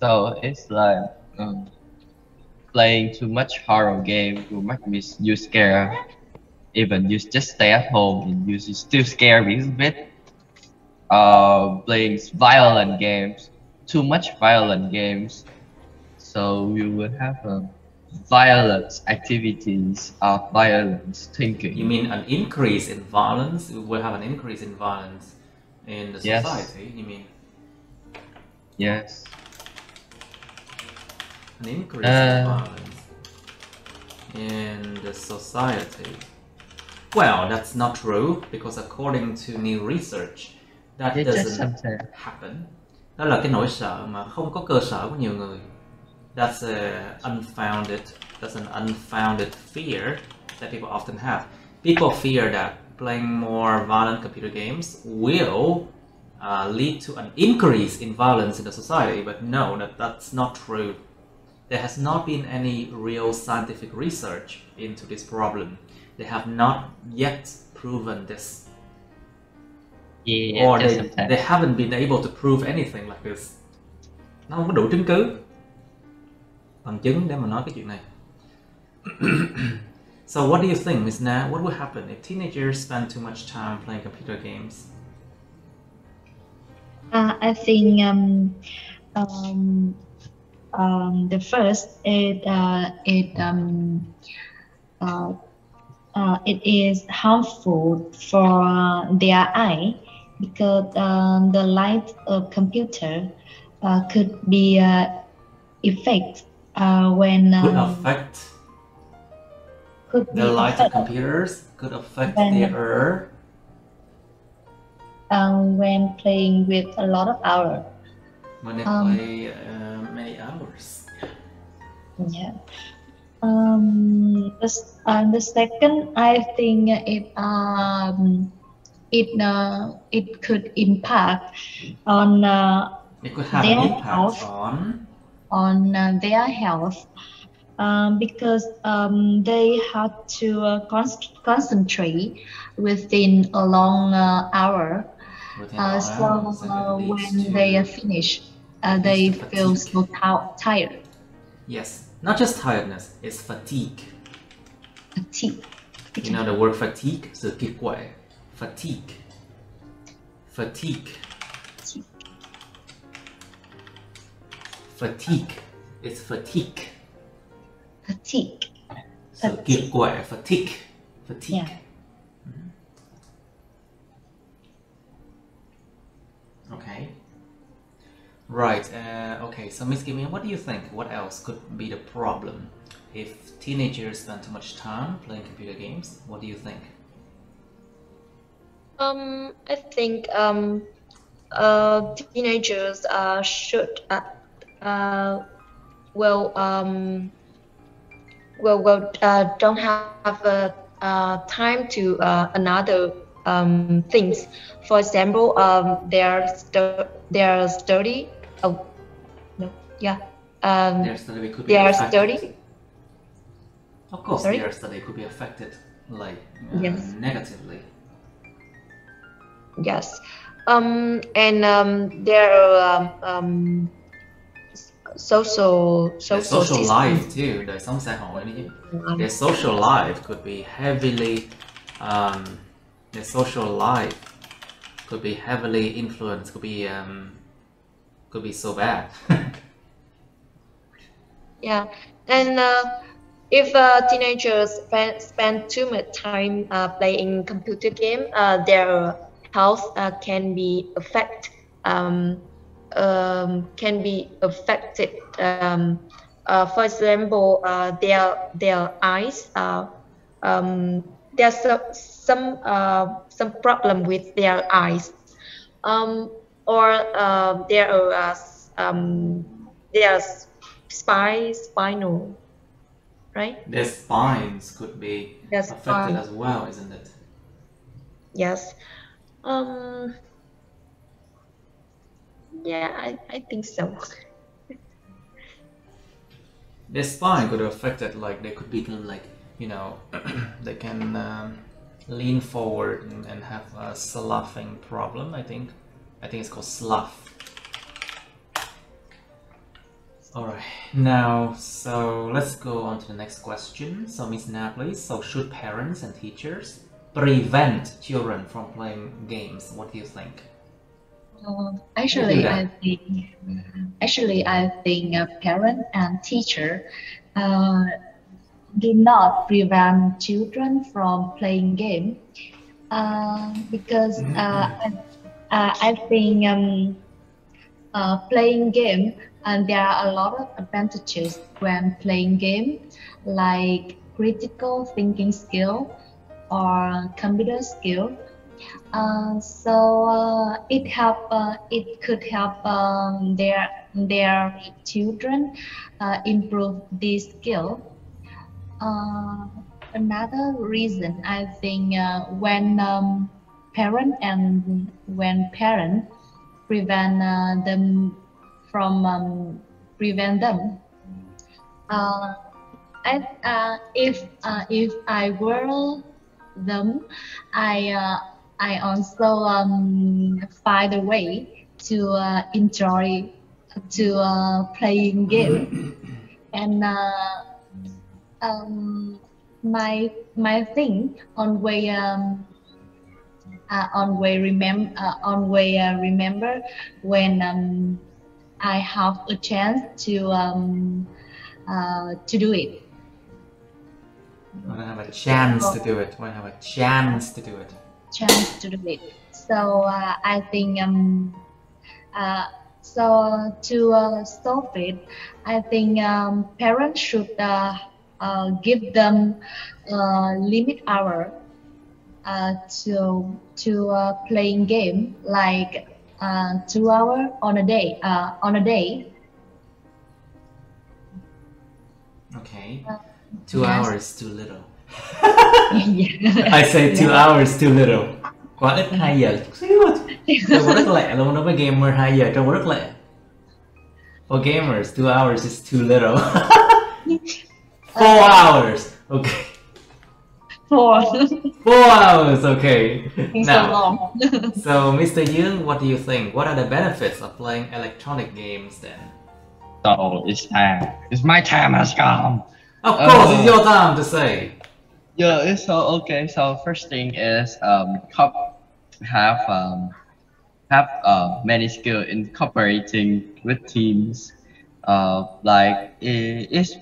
So it's like playing too much horror game will make you scared. Even you just stay at home and you still scared a little bit. Playing violent games, too much violent games, so you will have violent activities of violence thinking. You mean an increase in violence? We will have an increase in violence in the society, you mean? Yes. An increase in violence in the society. Well, that's not true, because according to new research, that doesn't happen. Đó là cái nỗi sợ mà không có cơ sở của nhiều người. That's an unfounded fear that people often have. People fear that playing more violent computer games will lead to an increase in violence in the society, but no, that's not true. There has not been any real scientific research into this problem. They have not yet proven this. Yeah, or they haven't been able to prove anything like this. Nó không có đủ chứng cứ, bằng chứng để mà nói cái chuyện này. So what do you think, Ms. Na? What will happen if teenagers spend too much time playing computer games? I think the first it is harmful for their eye because the light of computer could be effect when the light of computers could affect their when playing with a lot of hours. When they play many hours. Yeah. The second, I think it could impact on it could have an impact on their health because they have to concentrate within a long hour. So when they are finished, they feel so tired. Yes, not just tiredness, it's fatigue. Fatigue. You know the word fatigue? So fatigue. Fatigue. Fatigue. It's fatigue. Fatigue. So fatigue. Fatigue. Yeah. Okay. Right. Okay. So Miss Kim, what do you think? What else could be the problem if teenagers spend too much time playing computer games? What do you think? I think teenagers should don't have time to another things. For example, their study. Oh no, yeah. Their study could be affected. Of course, their study could be affected, like negatively. Yes, and their social life too. Their social life could be heavily their social life could be heavily influenced. Could be so bad. Yeah, and if teenagers spend too much time playing computer game, their health can be affected. For example, their eyes. There's some problem with their eyes, or their spinal, right? Their spines could be affected as well, isn't it? Yes. Yeah, I think so. Their spine could be affected, like they could become like, you know, they can lean forward and have a sloughing problem. I think it's called slough. Alright, now, so let's go on to the next question. So Miss Na, please. So should parents and teachers prevent children from playing games? What do you think? Actually, I think parent and teacher do not prevent children from playing game because I think playing game, and there are a lot of advantages when playing game, like critical thinking skill or computer skill. So it could help their children improve this skill. Another reason, I think, when parents prevent them from if I were them, I also find a way to enjoy playing game, and my thing always remember when I have a chance to do it. When I have a chance to do it. When I have a chance to do it. Chance to do it. So I think to stop it, I think parents should give them limit hour to playing game, like 2 hours on a day. Okay. 2 yes. hours too little. I say 2 hours too little. Quá ít 2 giờ chút xíu. Trông rất lẹ luôn đối với gamer 2 giờ trông rất lẹ. For gamers, 2 hours is too little. 4 hours. Okay. 4 hours. Okay. It's so long. So Mr. Young, what do you think? What are the benefits of playing electronic games then? So it's time. It's my time has come. Of course, it's your time to say. Yeah, it's so okay. So first thing is have many skill in cooperating with teams. Like it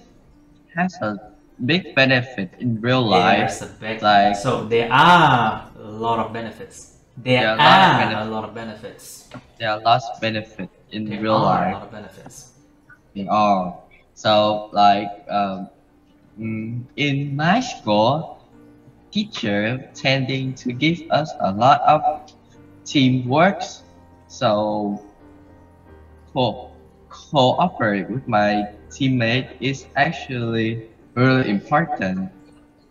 has a big benefit in real life. Like so, there are a lot of benefits. There are a lot of benefits. There are lots of benefits in real life. A lot of benefits. They are. So like in my school, teacher tending to give us a lot of teamwork. So cooperate with my teammate is actually really important.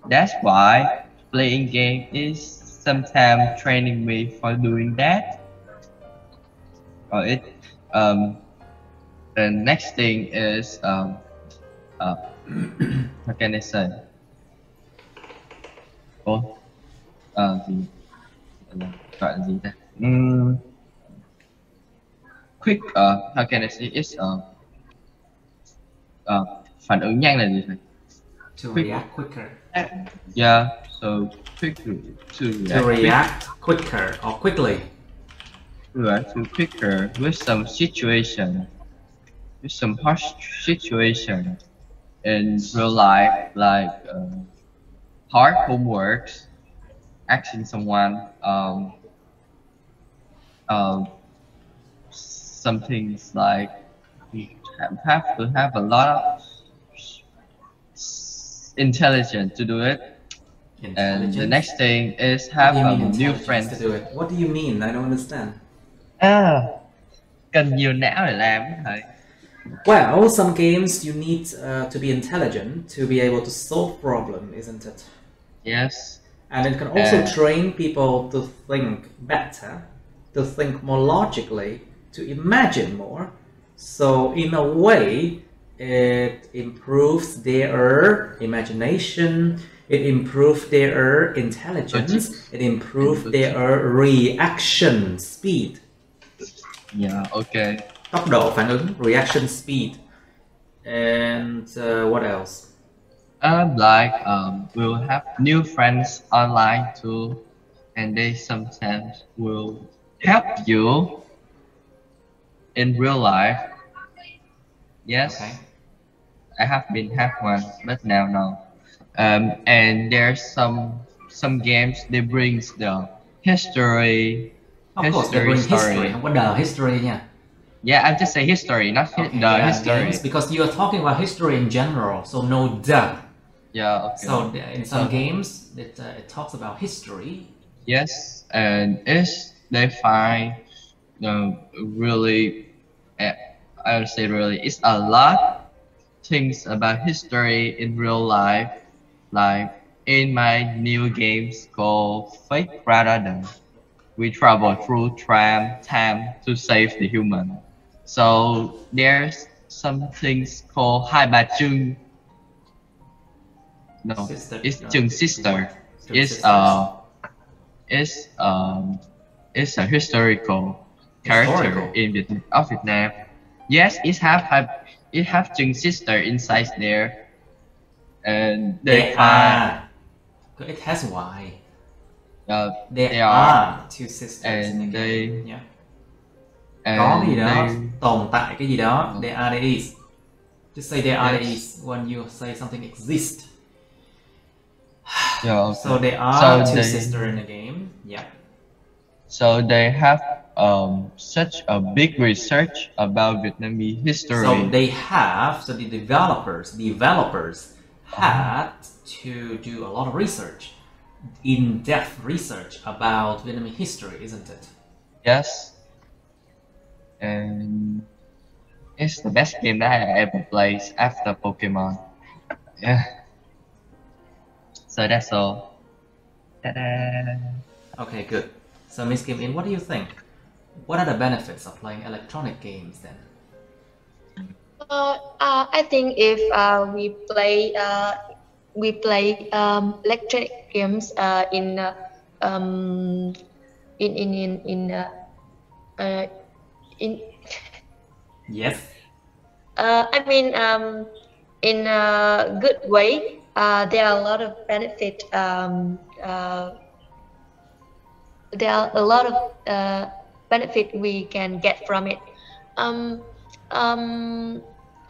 That's why playing game is sometimes training me for doing that. The next thing is how can I say? Gọi là gì ta? Quick, how can I say? It's phản ứng nhanh là gì thầy? To react quicker. Yeah, so quick to react quicker or quickly. To quicker with some situation, with some harsh situation in real life, like hard homeworks, asking someone, some things like you have to have a lot of intelligence to do it. And the next thing is have new friends to do it. What do you mean? I don't understand. Cần nhiều não để làm thầy. Well, some games you need to be intelligent to be able to solve problem, isn't it? Yes. And it can also train people to think better, to think more logically, to imagine more. So in a way, it improves their imagination, it improves their intelligence, it improves their reaction speed. Yeah, okay. Tốc độ phản ứng, reaction speed. And what else? We'll have new friends online too, and they sometimes will help you in real life. Yes, okay. I have been hacked once, but now no. And there's some games they brings the history. Of course, they bring history. Không có the history nha. Yeah, I just say history, not the history. Games, because you are talking about history in general, so no the. Yeah. Okay. So in some games, it talks about history. Yes, and they find really, I would say really, it's a lot things about history in real life, like in my new games called Fake Rather Than. We travel through TRAN time to save the human. So there's some things called Hai Bà Trưng. No, sister. It's Trưng sister. It's a historical character of Vietnam. Yes, it have Trưng sister inside there, and it has why. There are two sisters in the game. Yeah. Có gì đó, tồn tại cái gì đó. There are, there is. Just say there are, there is when you say something exists. Yeah, okay. So there are two sisters in the game. Yeah. So they have such a big research about Vietnamese history. So they have, so the developers had to do a lot of research, in-depth research about Vietnamese history, isn't it? Yes. And it's the best game that I ever played after Pokemon. Yeah. So that's all. Ta-da! Okay, good. So Miss Kim In, what do you think? What are the benefits of playing electronic games then? I think if we play electronic games in Yes. I mean in a good way. There are a lot of benefit. There are a lot of benefit we can get from it. I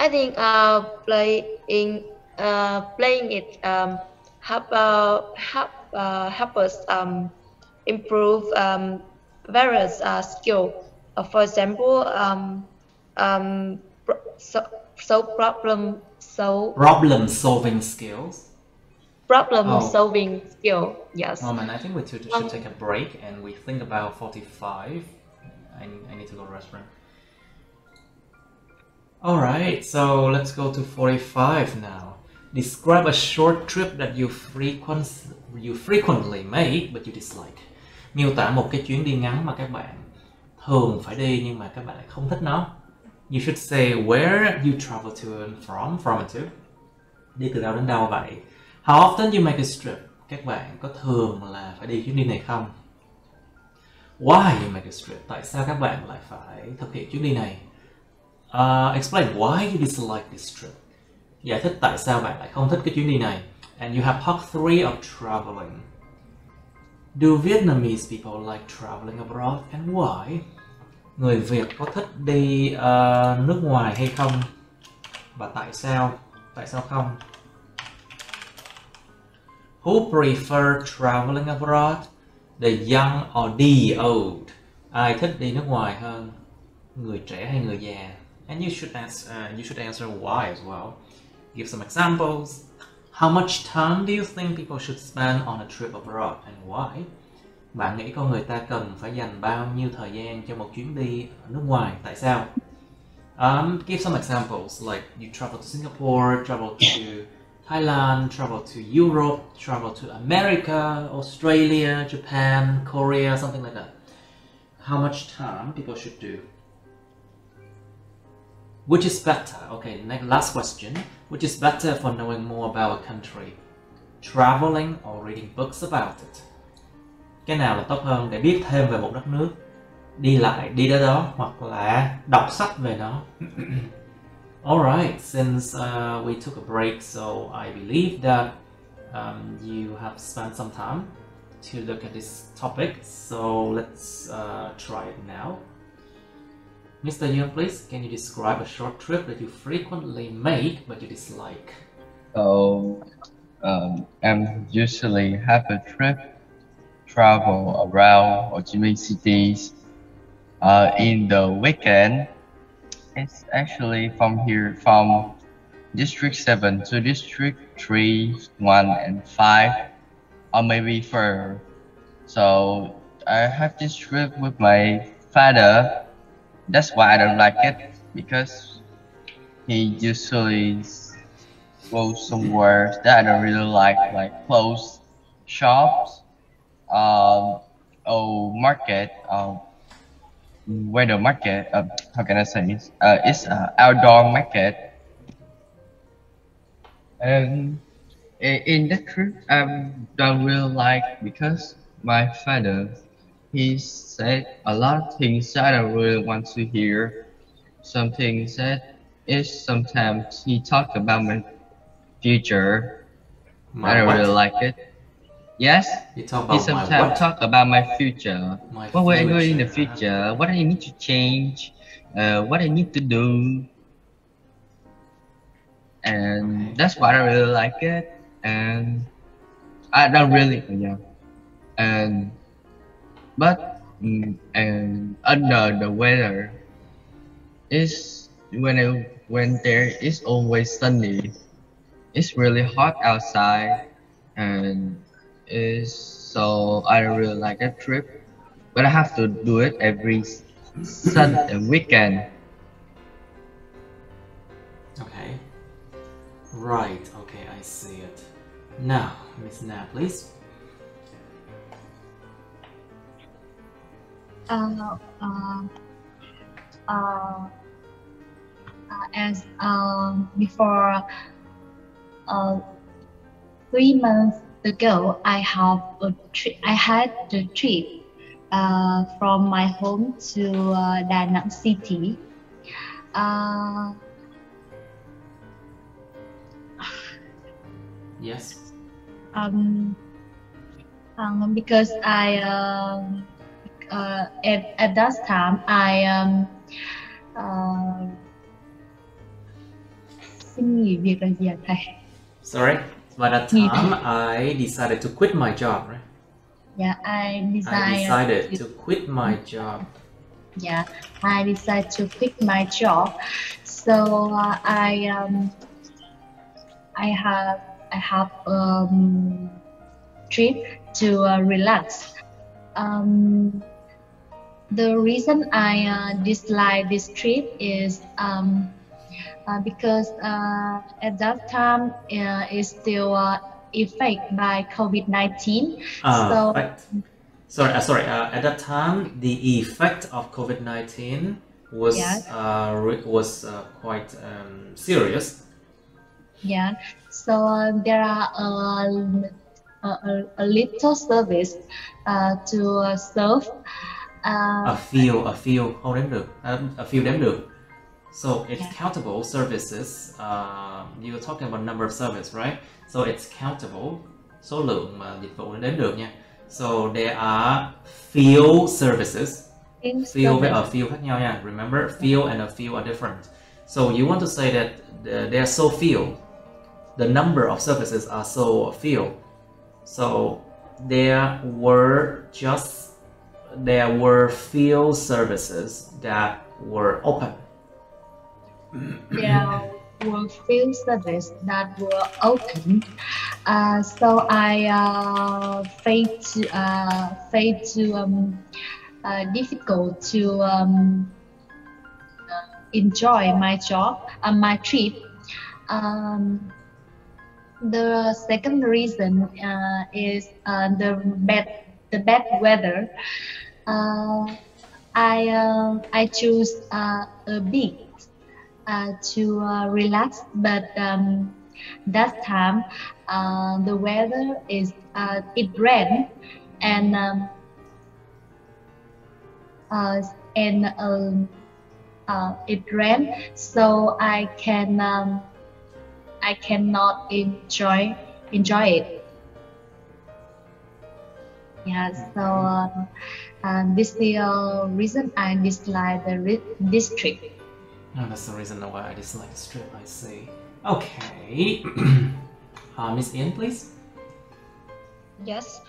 think playing it help us improve various skill. For example, problem solving skills. Solving skill. Yes. Man, I think we should take a break and we think about 45. I need to go to the restaurant. Alright, so let's go to 45 now. Describe a short trip that you frequently make but you dislike. Miêu tả một cái chuyến đi ngắn mà các bạn thường phải đi nhưng mà các bạn lại không thích nó. You should say where you travel to and from and to. Đi từ đâu đến đâu vậy? How often you make a trip? Các bạn có thường là phải đi chuyến đi này không? Why you make a trip? Tại sao các bạn lại phải thực hiện chuyến đi này? Explain why you dislike this trip. Giải thích tại sao bạn lại không thích cái chuyến đi này. And you have part 3 of traveling. Do Vietnamese people like traveling abroad and why? Người Việt có thích đi nước ngoài hay không? Và tại sao? Tại sao không? Who prefer traveling abroad? The young or the old? Ai thích đi nước ngoài hơn? Người trẻ hay người già? And you should answer why as well. Give some examples. How much time do you think people should spend on a trip abroad and why? Bạn nghĩ con người ta cần phải dành bao nhiêu thời gian cho một chuyến đi ở nước ngoài? Tại sao? Give some examples like you travel to Singapore, travel to Thailand, travel to Europe, travel to America, Australia, Japan, Korea, something like that. How much time people should do? Which is better? Okay, last question. Which is better for knowing more about a country? Traveling or reading books about it? Cái nào là tốt hơn để biết thêm về một đất nước? Đi đến đó hoặc là đọc sách về nó? Alright, since we took a break, so I believe that you have spent some time to look at this topic, so let's try it now. Mr. Young, please, can you describe a short trip that you frequently make but you dislike? So, I'm usually have a trip, travel around Ho Chi Minh cities in the weekend. It's actually from District 7 to District 3, 1 and 5, or maybe further. So I have this trip with my father. That's why I don't like it, because he usually goes somewhere that I don't really like clothes shops, or market, where the market, how can I say this? It's an outdoor market. And in that trip, I don't really like, because my father, he said a lot of things that I don't really want to hear. Some things that sometimes he talked about my future. I don't really like it. Yes. You talk He about my sometimes what? talk about my future. My What will I do in the future, future? What I need to change? What I need to do? And Okay. that's why I really like it. And I don't really, yeah. And and under the weather is when there is always sunny. It's really hot outside, and is so I don't really like that trip. But I have to do it every weekend. Okay. Right. Okay, I see it. Now, Miss Na, please. As before 3 months ago, I had the trip from my home to Da Nang city. Yes. Because at that time xin nghỉ việc là gì ạ thầy? Sorry. By that time, I decided to quit my job, right? Yeah, I decided to quit my job. Yeah, I decided to quit my job. So I have trip to relax. The reason I dislike this trip is because at that time it's still affected by COVID-19. Sorry. At that time, the effect of COVID-19 was quite serious. Yeah. So there are a little service to serve. A few không đếm được, a few đếm được. So it's countable services. You're talking about number of service, right? So it's countable, số lượng mà dịch vụ đếm được nha. So there are few services. Few với a few khác nhau nha. Remember, few and a few are different. So you want to say that there are so few. The number of services are so few. So there were few services that were open. There were few services that were open. So I difficult to enjoy my job, my trip. The second reason is the bad weather. I choose a beach to relax, but that time the weather is it rained and it rained, so I cannot enjoy it. Yeah, so this is the reason I dislike this trip. Oh, that's the reason why I dislike this trip, I see. Okay. Miss Ian, please. Yes.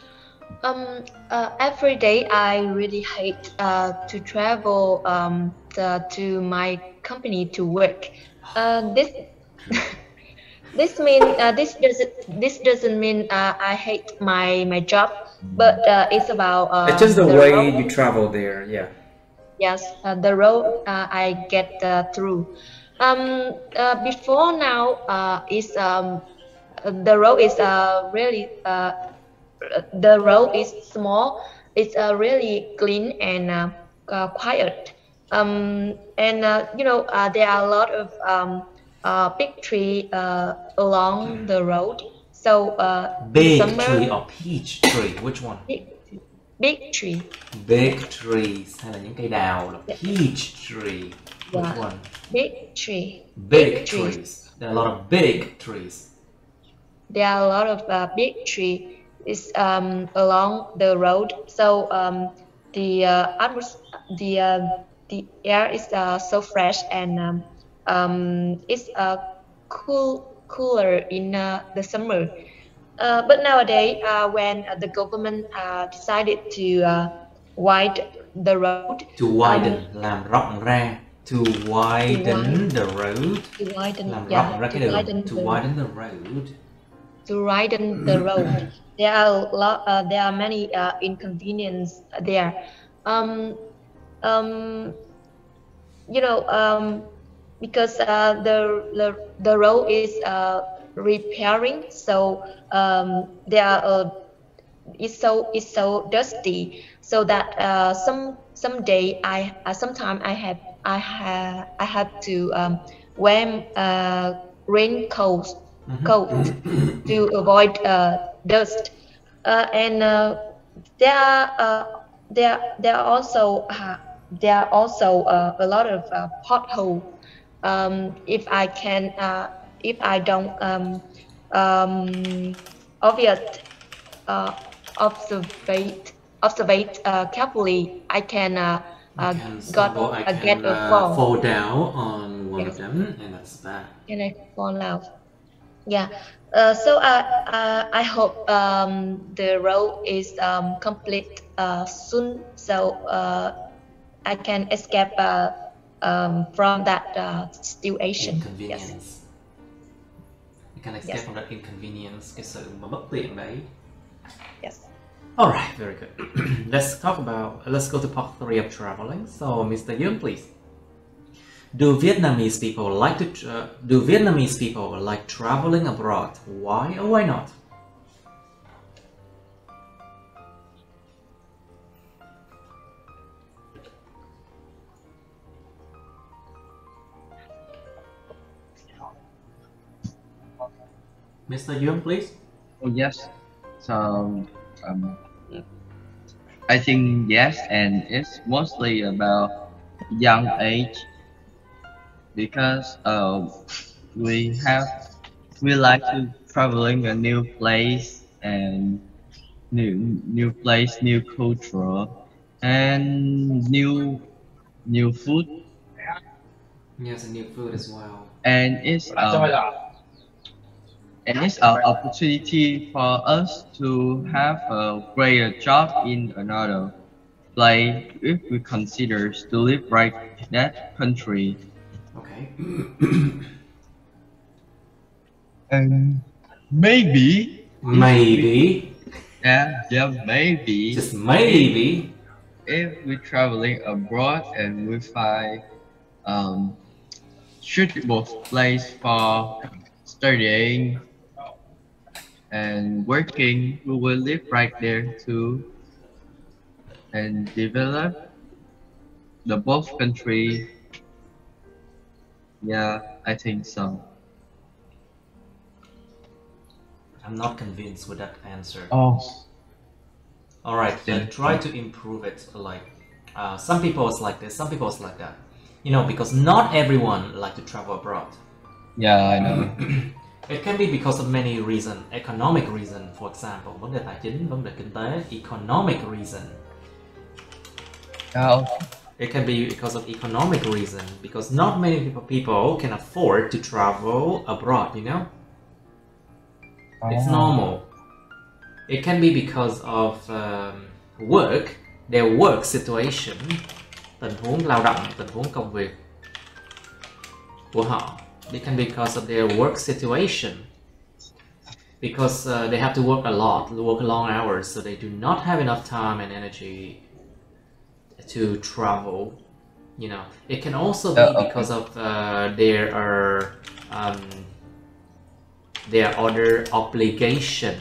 Every day I really hate to travel to my company to work. This doesn't mean I hate my job, but it's about it's just the way road. you travel there, yeah. Yes, the road I get through. Before now, the road is really the road is small. It's really clean and quiet. And there are a lot of big tree along the road. So big summer, tree or peach tree? Which one? Big tree. Big trees hay là những cây đào là peach tree. Which one? Big tree. Big trees. There are a lot of big trees. There are a lot of big tree is along the road. So the the air is so fresh, and it's cooler in the summer. But nowadays, when the government decided to widen the road, to widen làm rộng ra, to widen the road, to widen, làm yeah, rộng ra cái đường, to widen the road, to widen the road. There are there are many inconvenience there. You know, because the road is repairing, so there are it's so dusty, so that someday sometimes I have to wear raincoat coat to avoid dust, and there are also a lot of pothole. If I don't obvious observate carefully, I can get a fall down on one of them, and that's bad. Can I fall out? Yeah. So I hope the road is complete soon, so I can escape from that situation. Inconvenience. Yes. You can escape from that inconvenience, cái sự mà bất tiện đấy. Yes. All right, very good. Let's go to part 3 of traveling. So, Mr. Young, please. Do Vietnamese people like traveling abroad? Why or why not? Mr. Young, please. Oh yes. So I think yes, and it's mostly about young age because we like to traveling a new place and new place, new culture, and new food. Yes, and new food as well. And it's an opportunity for us to have a greater job in another place if we consider to live right in that country. Okay. And maybe, yeah, maybe, just maybe, if we're traveling abroad and we find suitable place for studying and working, we will live right there too and develop the both country. Yeah, I think so. I'm not convinced with that answer. Oh. All right, then try to improve it. Like some people is like this, some people is like that. You know, because not everyone like to travel abroad. Yeah, I know. It can be because of many reasons. Economic reason, for example, vấn đề tài chính, vấn đề kinh tế, economic reason. Oh. It can be because of economic reason, because not many people can afford to travel abroad, you know? It's normal. It can be because of work, their work situation, tình huống lao động, tình huống công việc của họ. It can be because of their work situation, because they have to work a lot, work long hours, so they do not have enough time and energy to travel. You know, it can also be because of their other obligation,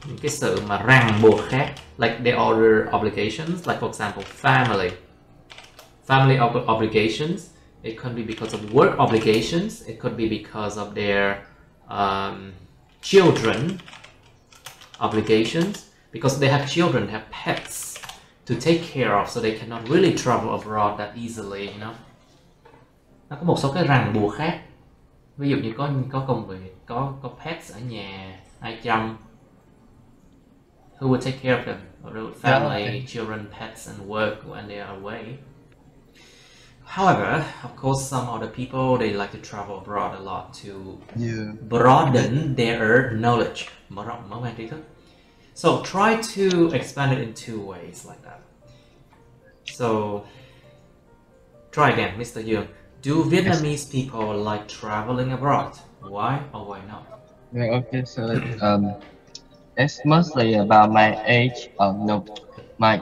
những cái sự mà ràng buộc khác, like their other obligations, like for example family obligations. It could be because of work obligations. It could be because of their children obligations, because they have children, have pets to take care of, so they cannot really travel abroad that easily, you know. Nó có một số cái ràng buộc khác. Ví dụ như có công việc, có pets ở nhà, ai chăm. Who would take care of them? Family, children, pets, and work when they are away. However, of course, some other people, they like to travel abroad a lot to broaden their knowledge. So try to expand it in two ways like that. So try again, Mr. Yoon. Do Vietnamese people like traveling abroad? Why or why not? Yeah, okay, so it's mostly about my age. No, my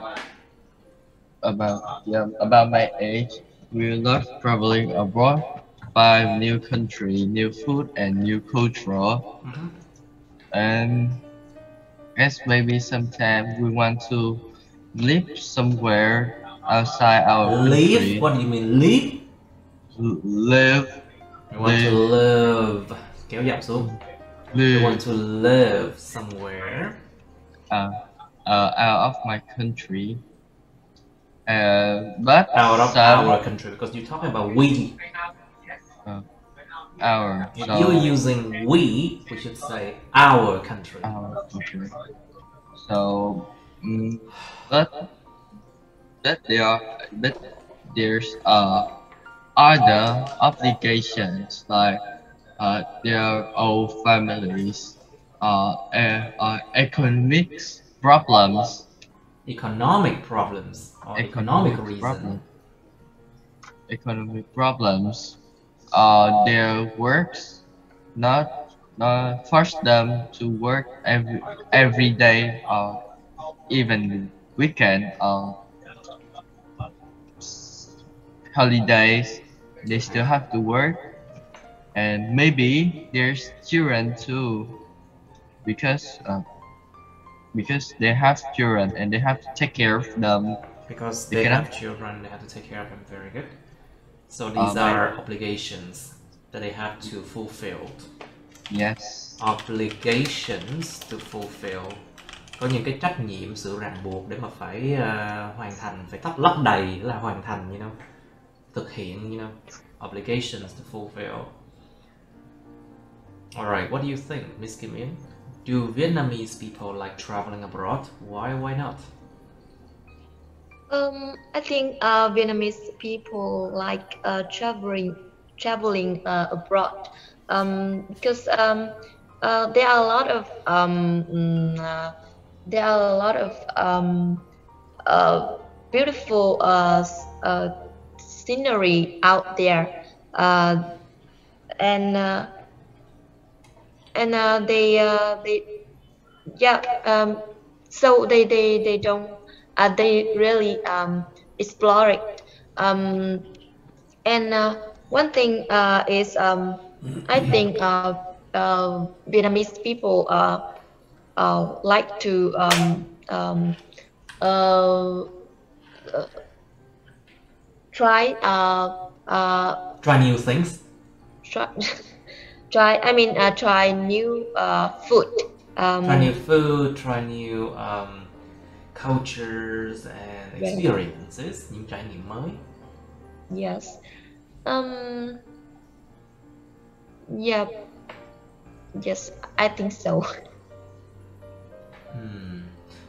about my age. We love traveling abroad, find new country, new food, and new culture. And as maybe sometime we want to live somewhere outside our country. Live? What do you mean live? Live. We want to live. Kéo giảm xuống. We want to live somewhere out of my country. But out of our country, because you're talking about we. Our. If you're using we should say our country. Our country. So, but there's other obligations like their own families, economics problems. Economic problems or economic reason. Economic problems. Their works not force them to work every day or even weekend or holidays. They still have to work, and maybe there's children too, because they have children and they have to take care of them. Because they have children, they have to take care of them. Very good. So these are obligations that they have to fulfill. Yes. Obligations to fulfill. Có những cái trách nhiệm, sự ràng buộc để mà phải hoàn thành, phải thắp lấp đầy là hoàn thành, you know, thực hiện, you know, obligations to fulfill. Alright, what do you think, Miss Kim In? Do Vietnamese people like traveling abroad? Why not? I think Vietnamese people like traveling abroad because there are a lot of beautiful scenery out there, and so they don't they really explore it, and one thing is I think Vietnamese people like to try new things. Try new food. Try new food, try new cultures and experiences, những trải nghiệm mới. Yes. Yeah. Yes, I think so.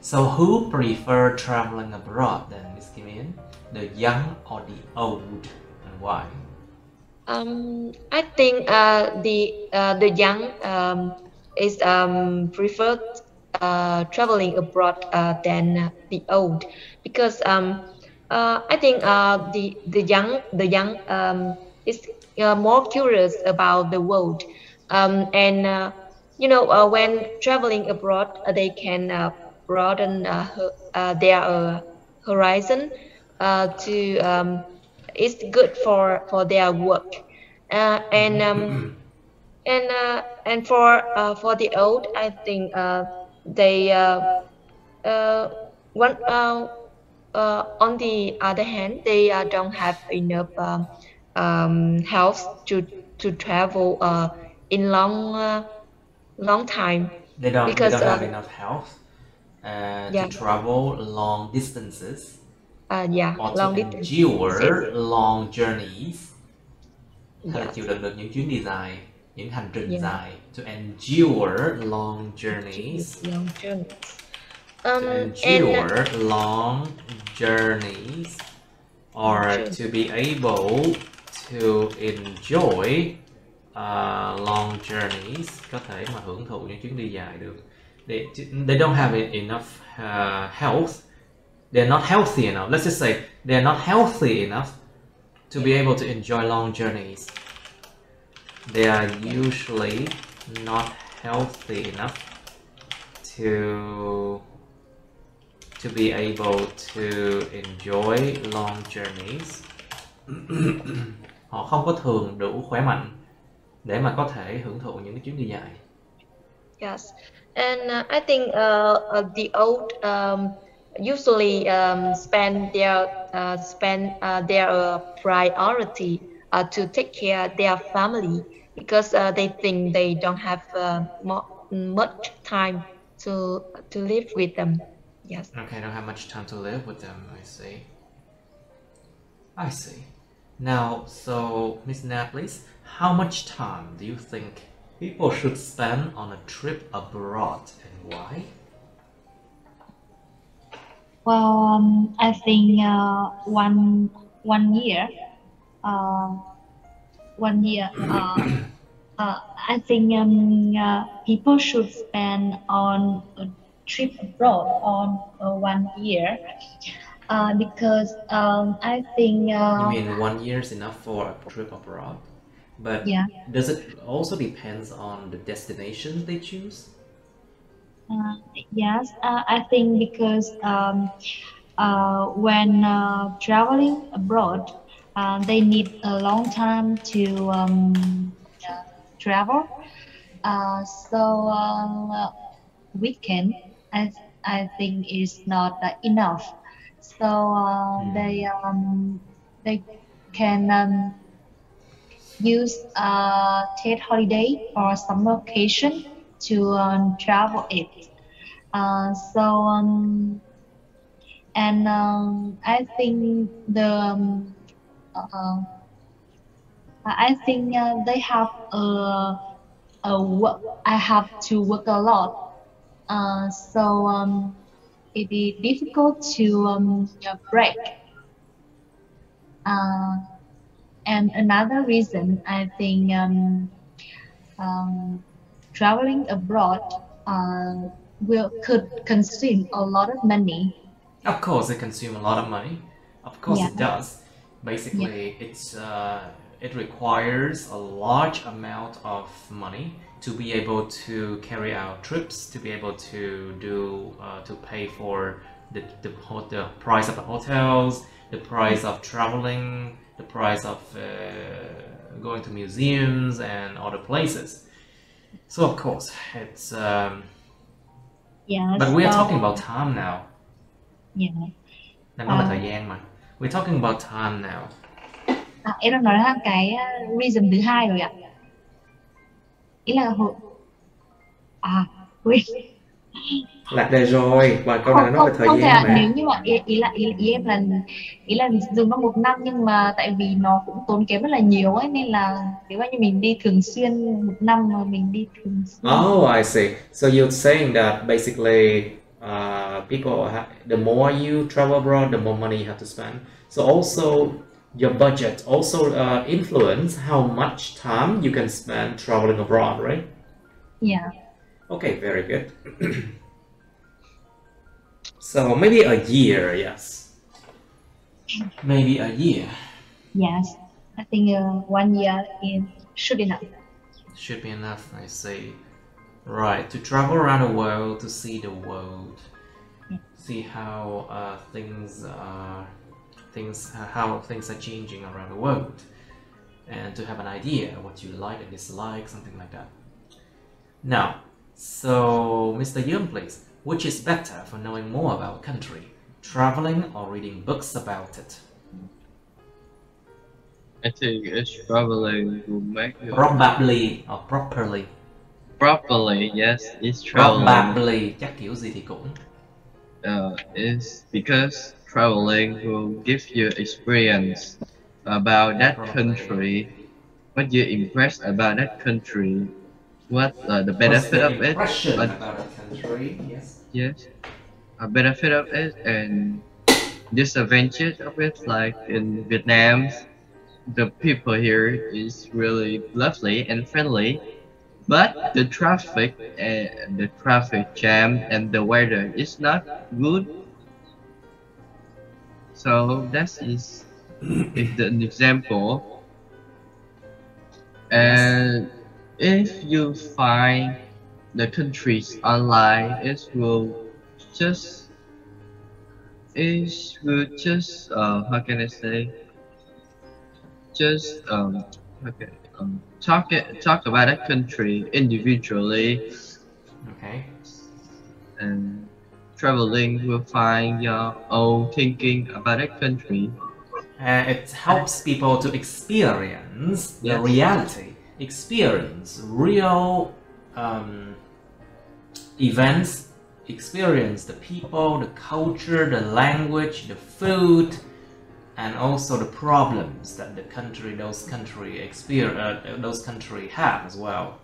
So who prefer traveling abroad then, Miss Kim In? The young or the old, and why? I think the young is preferred traveling abroad than the old, because I think the young is more curious about the world, and when traveling abroad they can broaden their horizon. It's good for their work, and for the old, I think they on the other hand, they don't have enough health to travel in long time. They don't have enough health to travel long distances. Or long to endure long journeys. Hay là chịu đựng được những chuyến đi dài, những hành trình dài. To endure long journeys. To endure long journeys, or to be able to enjoy long journeys, có thể mà hưởng thụ những chuyến đi dài được. They don't have enough health. They're not healthy enough. Let's just say they're not healthy enough to be able to enjoy long journeys. They are usually not healthy enough to be able to enjoy long journeys. Họ không có thường đủ khỏe mạnh để mà có thể hưởng thụ những cái chuyến đi dài. Yes, and I think the old usually spend their priority to take care of their family, because they think they don't have much time to live with them. Yes. Okay, don't have much time to live with them. I see. Now, so Miss Nat, please, how much time do you think people should spend on a trip abroad, and why? Well, I think 1 year. 1 year. I think people should spend on a trip abroad on 1 year, because I think. You mean 1 year is enough for a trip abroad? But yeah. Does it also depends on the destination they choose? Yes, I think because when traveling abroad, they need a long time to travel. So weekend, I think is not enough. So they can use take holiday or summer vacation to travel it. I think they have a work. I have to work a lot, so it is difficult to break. And another reason, I think traveling abroad could consume a lot of money. Of course, it consumes a lot of money. Of course, it does. Basically, it requires a large amount of money to be able to carry out trips, to be able to do to pay for the price of the hotels, the price of traveling, the price of going to museums and other places. So of course, it's. But we are talking about time now. Đang nói về thời gian mà. We're talking about time now. Em đang nói là cái reason thứ hai rồi ạ. Ý là quên. Lạc đề rồi, và câu này nói về thời gian mà. Nếu như mà ý em là dùng nó 1 năm, nhưng mà tại vì nó cũng tốn kém rất là nhiều ấy, nên là nếu như mình đi thường xuyên 1 năm mà mình đi thường xuyên. Oh, I see. So you're saying that basically the more you travel abroad, the more money you have to spend. So also your budget also influence how much time you can spend traveling abroad, right? Yeah. Okay, very good. So maybe a year, yes. Maybe a year. Yes, I think 1 year should be enough. Should be enough, I see. Right, to travel around the world, to see the world, see how how things are changing around the world, and to have an idea what you like and dislike, something like that. Now, so Mr. Yum, please, which is better for knowing more about a country, traveling or reading books about it? I think it's traveling will make you... Probably or properly. Properly, yes, it's traveling. Probably, chắc kiểu gì thì cũng. It's because traveling will give you experience about that country, what you impressed about that country, what the benefit of it. Impression about a country, yes. Yes. a benefit of it and disadvantage of it. Like in Vietnam, the people here is really lovely and friendly, but the traffic jam and the weather is not good. So that is an example. And if you find the countries online, just how can I say, just okay, talk about a country individually. Okay. And traveling will find your own thinking about a country. It helps people to experience the reality, experience real events, experience the people, the culture, the language, the food, and also the problems that those country have as well.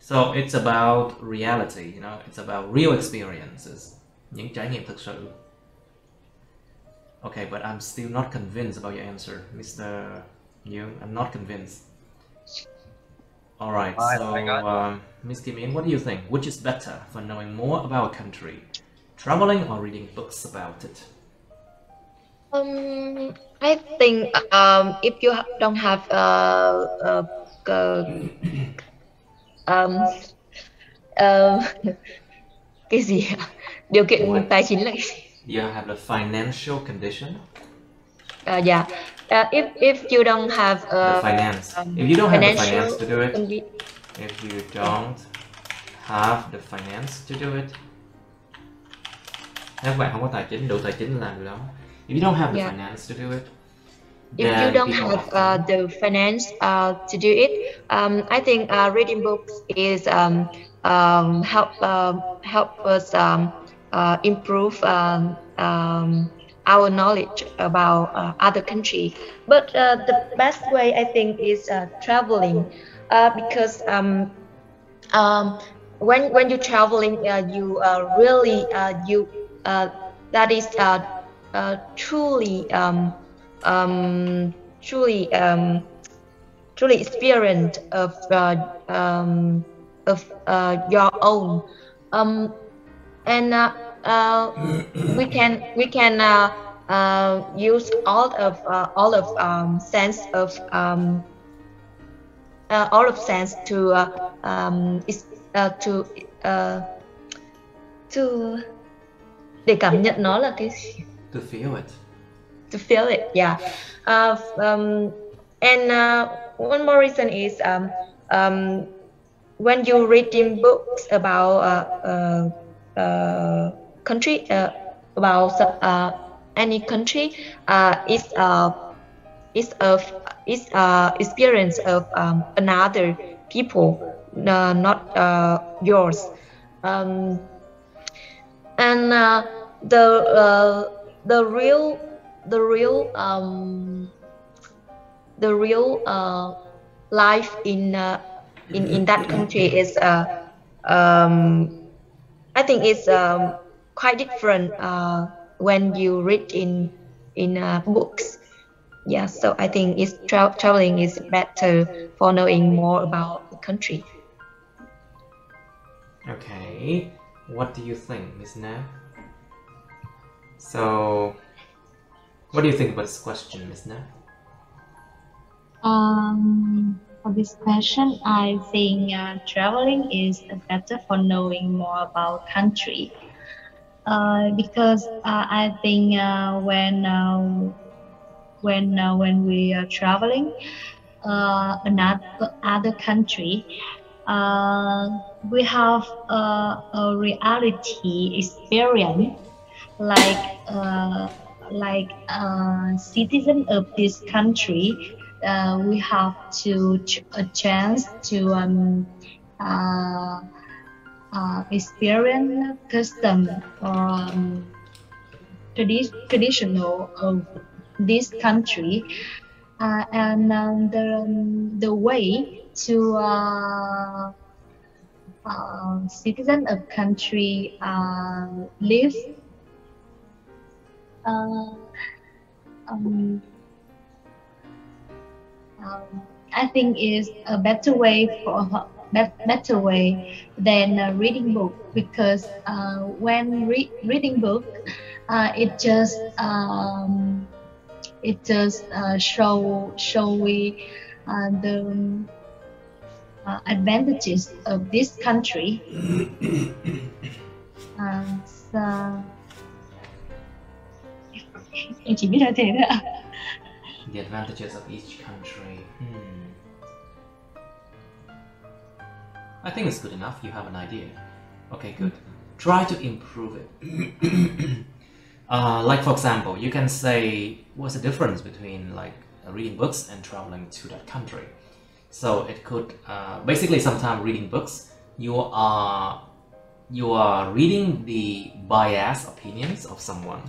So it's about reality, you know, it's about real experiences, những trải nghiệm thực sự. Okay, but I'm still not convinced about your answer, Mr. Young. I'm not convinced. All right, so Ms. Kim In, what do you think? Which is better for knowing more about a country, traveling or reading books about it? I think if you don't have cái gì điều kiện tài chính là cái gì? You have the financial condition. Yeah. If you don't have the finance, if you don't have the finance to do it, if you don't have the finance to do it, nếu bạn không có tài chính, đủ tài chính làm điều đó. If you don't have the finance to do it, if you don't have the finance to do it, I think reading books is help us improve our knowledge about other country. But the best way I think is traveling, because when you're traveling, you really that is truly experience of your own, and we can use all of sense to để cảm nhận nó là cái gì? To feel it. To feel it, yeah. And one more reason is when you reading books about country, about any country, it's experience of another people, not yours, and the real life in that country is I think it's quite different when you read in books. Yeah, so I think traveling is better for knowing more about the country. Okay, what do you think, Ms. Na? So, what do you think about this question, Ms. Na? For this question, I think traveling is better for knowing more about country, because I think when we are traveling another country, we have a reality experience like citizen of this country. We have a chance to experience custom or traditional of this country, and the way to citizen of country lives. I think is a better way better way than reading book, because when reading book, it just show we the advantages of this country. So, em chỉ biết là thế thôi ạ. The advantages of each country. I think it's good enough. You have an idea. Okay, good. Try to improve it. Like for example, you can say what's the difference between like reading books and traveling to that country. So it could basically sometimes reading books, you are reading the biased opinions of someone.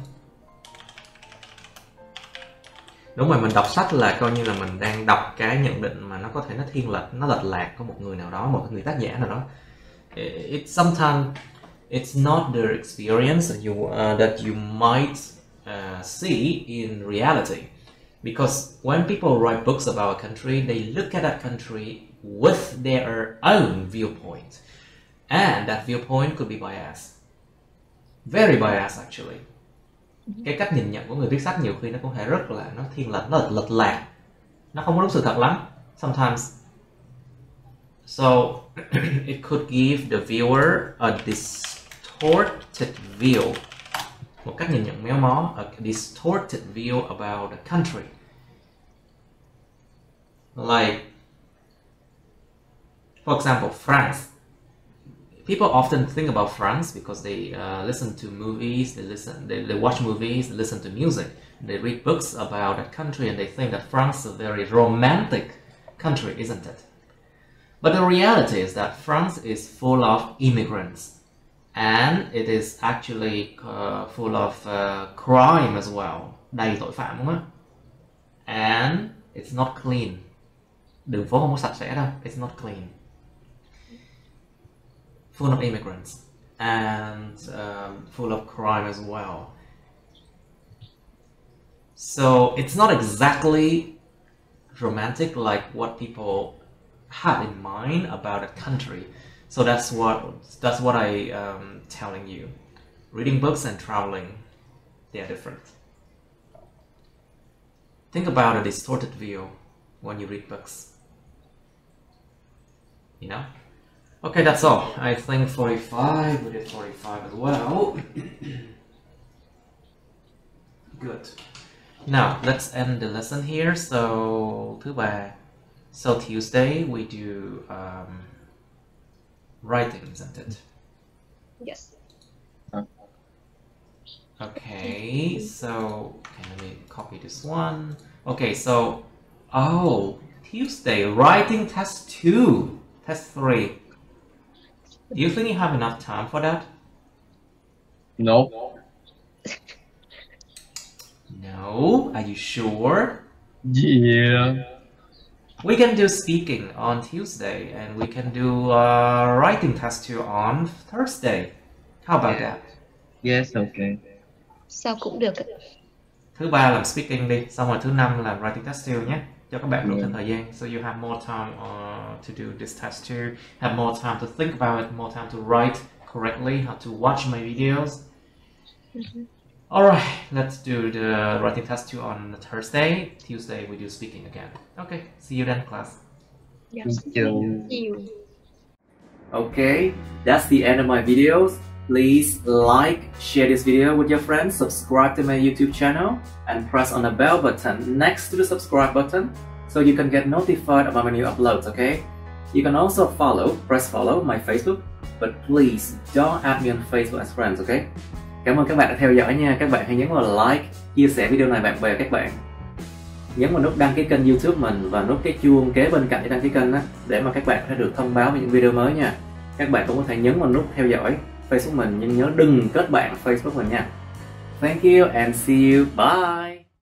Đúng rồi, mình đọc sách là coi như là mình đang đọc cái nhận định mà nó có thể nó thiên lệch, nó lệch lạc của một người nào đó, một người tác giả nào đó. Sometimes it's not their experience that you might see in reality. Because when people write books about a country, they look at that country with their own viewpoint. And that viewpoint could be biased. Very biased actually. Cái cách nhìn nhận của người viết sách nhiều khi nó cũng thể rất là nó thiên lệch, nó lệch lạc, nó không có đúng sự thật lắm sometimes. So it could give the viewer a distorted view, một cách nhìn nhận méo mó, a distorted view about the country. Like for example, France. People often think about France because they listen to movies, they watch movies, they listen to music, they read books about that country, and they think that France is a very romantic country, isn't it? But the reality is that France is full of immigrants, and it is actually full of crime as well, đầy tội phạm đúng không? And it's not clean. Đường phố không có sạch sẽ đâu, it's not clean. Full of immigrants and full of crime as well. So it's not exactly romantic like what people have in mind about a country. So that's what I telling you. Reading books and traveling, they are different. Think about a distorted view when you read books. You know? Okay, that's all. I think 45, we did 45 as well. Good. Now, let's end the lesson here. So, thứ ba. So, Tuesday, we do writing, isn't it? Yes. Okay, so, let me copy this one. Okay, so, Tuesday, writing test 2, test 3. Do you think you have enough time for that? No. No? Are you sure? Yeah. We can do speaking on Tuesday, and we can do writing test 2 on Thursday. How about that? Yes, okay. Sao cũng được. Thứ ba làm speaking đi, xong rồi thứ năm làm writing test 2 nhé. Cho các bạn đủ thêm thời gian. So you have more time to do this test 2, have more time to think about it, more time to write correctly, how to watch my videos. Alright, let's do the writing test 2 on Thursday. Tuesday we do speaking again. Okay, see you then, class. Yes. Thank you. See you. Okay, that's the end of my videos. Please like, share this video with your friends, subscribe to my YouTube channel, and press on the bell button next to the subscribe button so you can get notified about my new uploads, okay? You can also press follow my Facebook, but please don't add me on Facebook as friends, okay? Cảm ơn các bạn đã theo dõi nha. Các bạn hãy nhấn vào like, chia sẻ video này bạn bè các bạn. Nhấn vào nút đăng ký kênh YouTube mình và nút cái chuông kế bên cạnh để đăng ký kênh đó, để mà các bạn sẽ được thông báo về những video mới nha. Các bạn cũng có thể nhấn vào nút theo dõi Facebook mình, nhưng nhớ đừng kết bạn Facebook mình nha. Thank you and see you. Bye.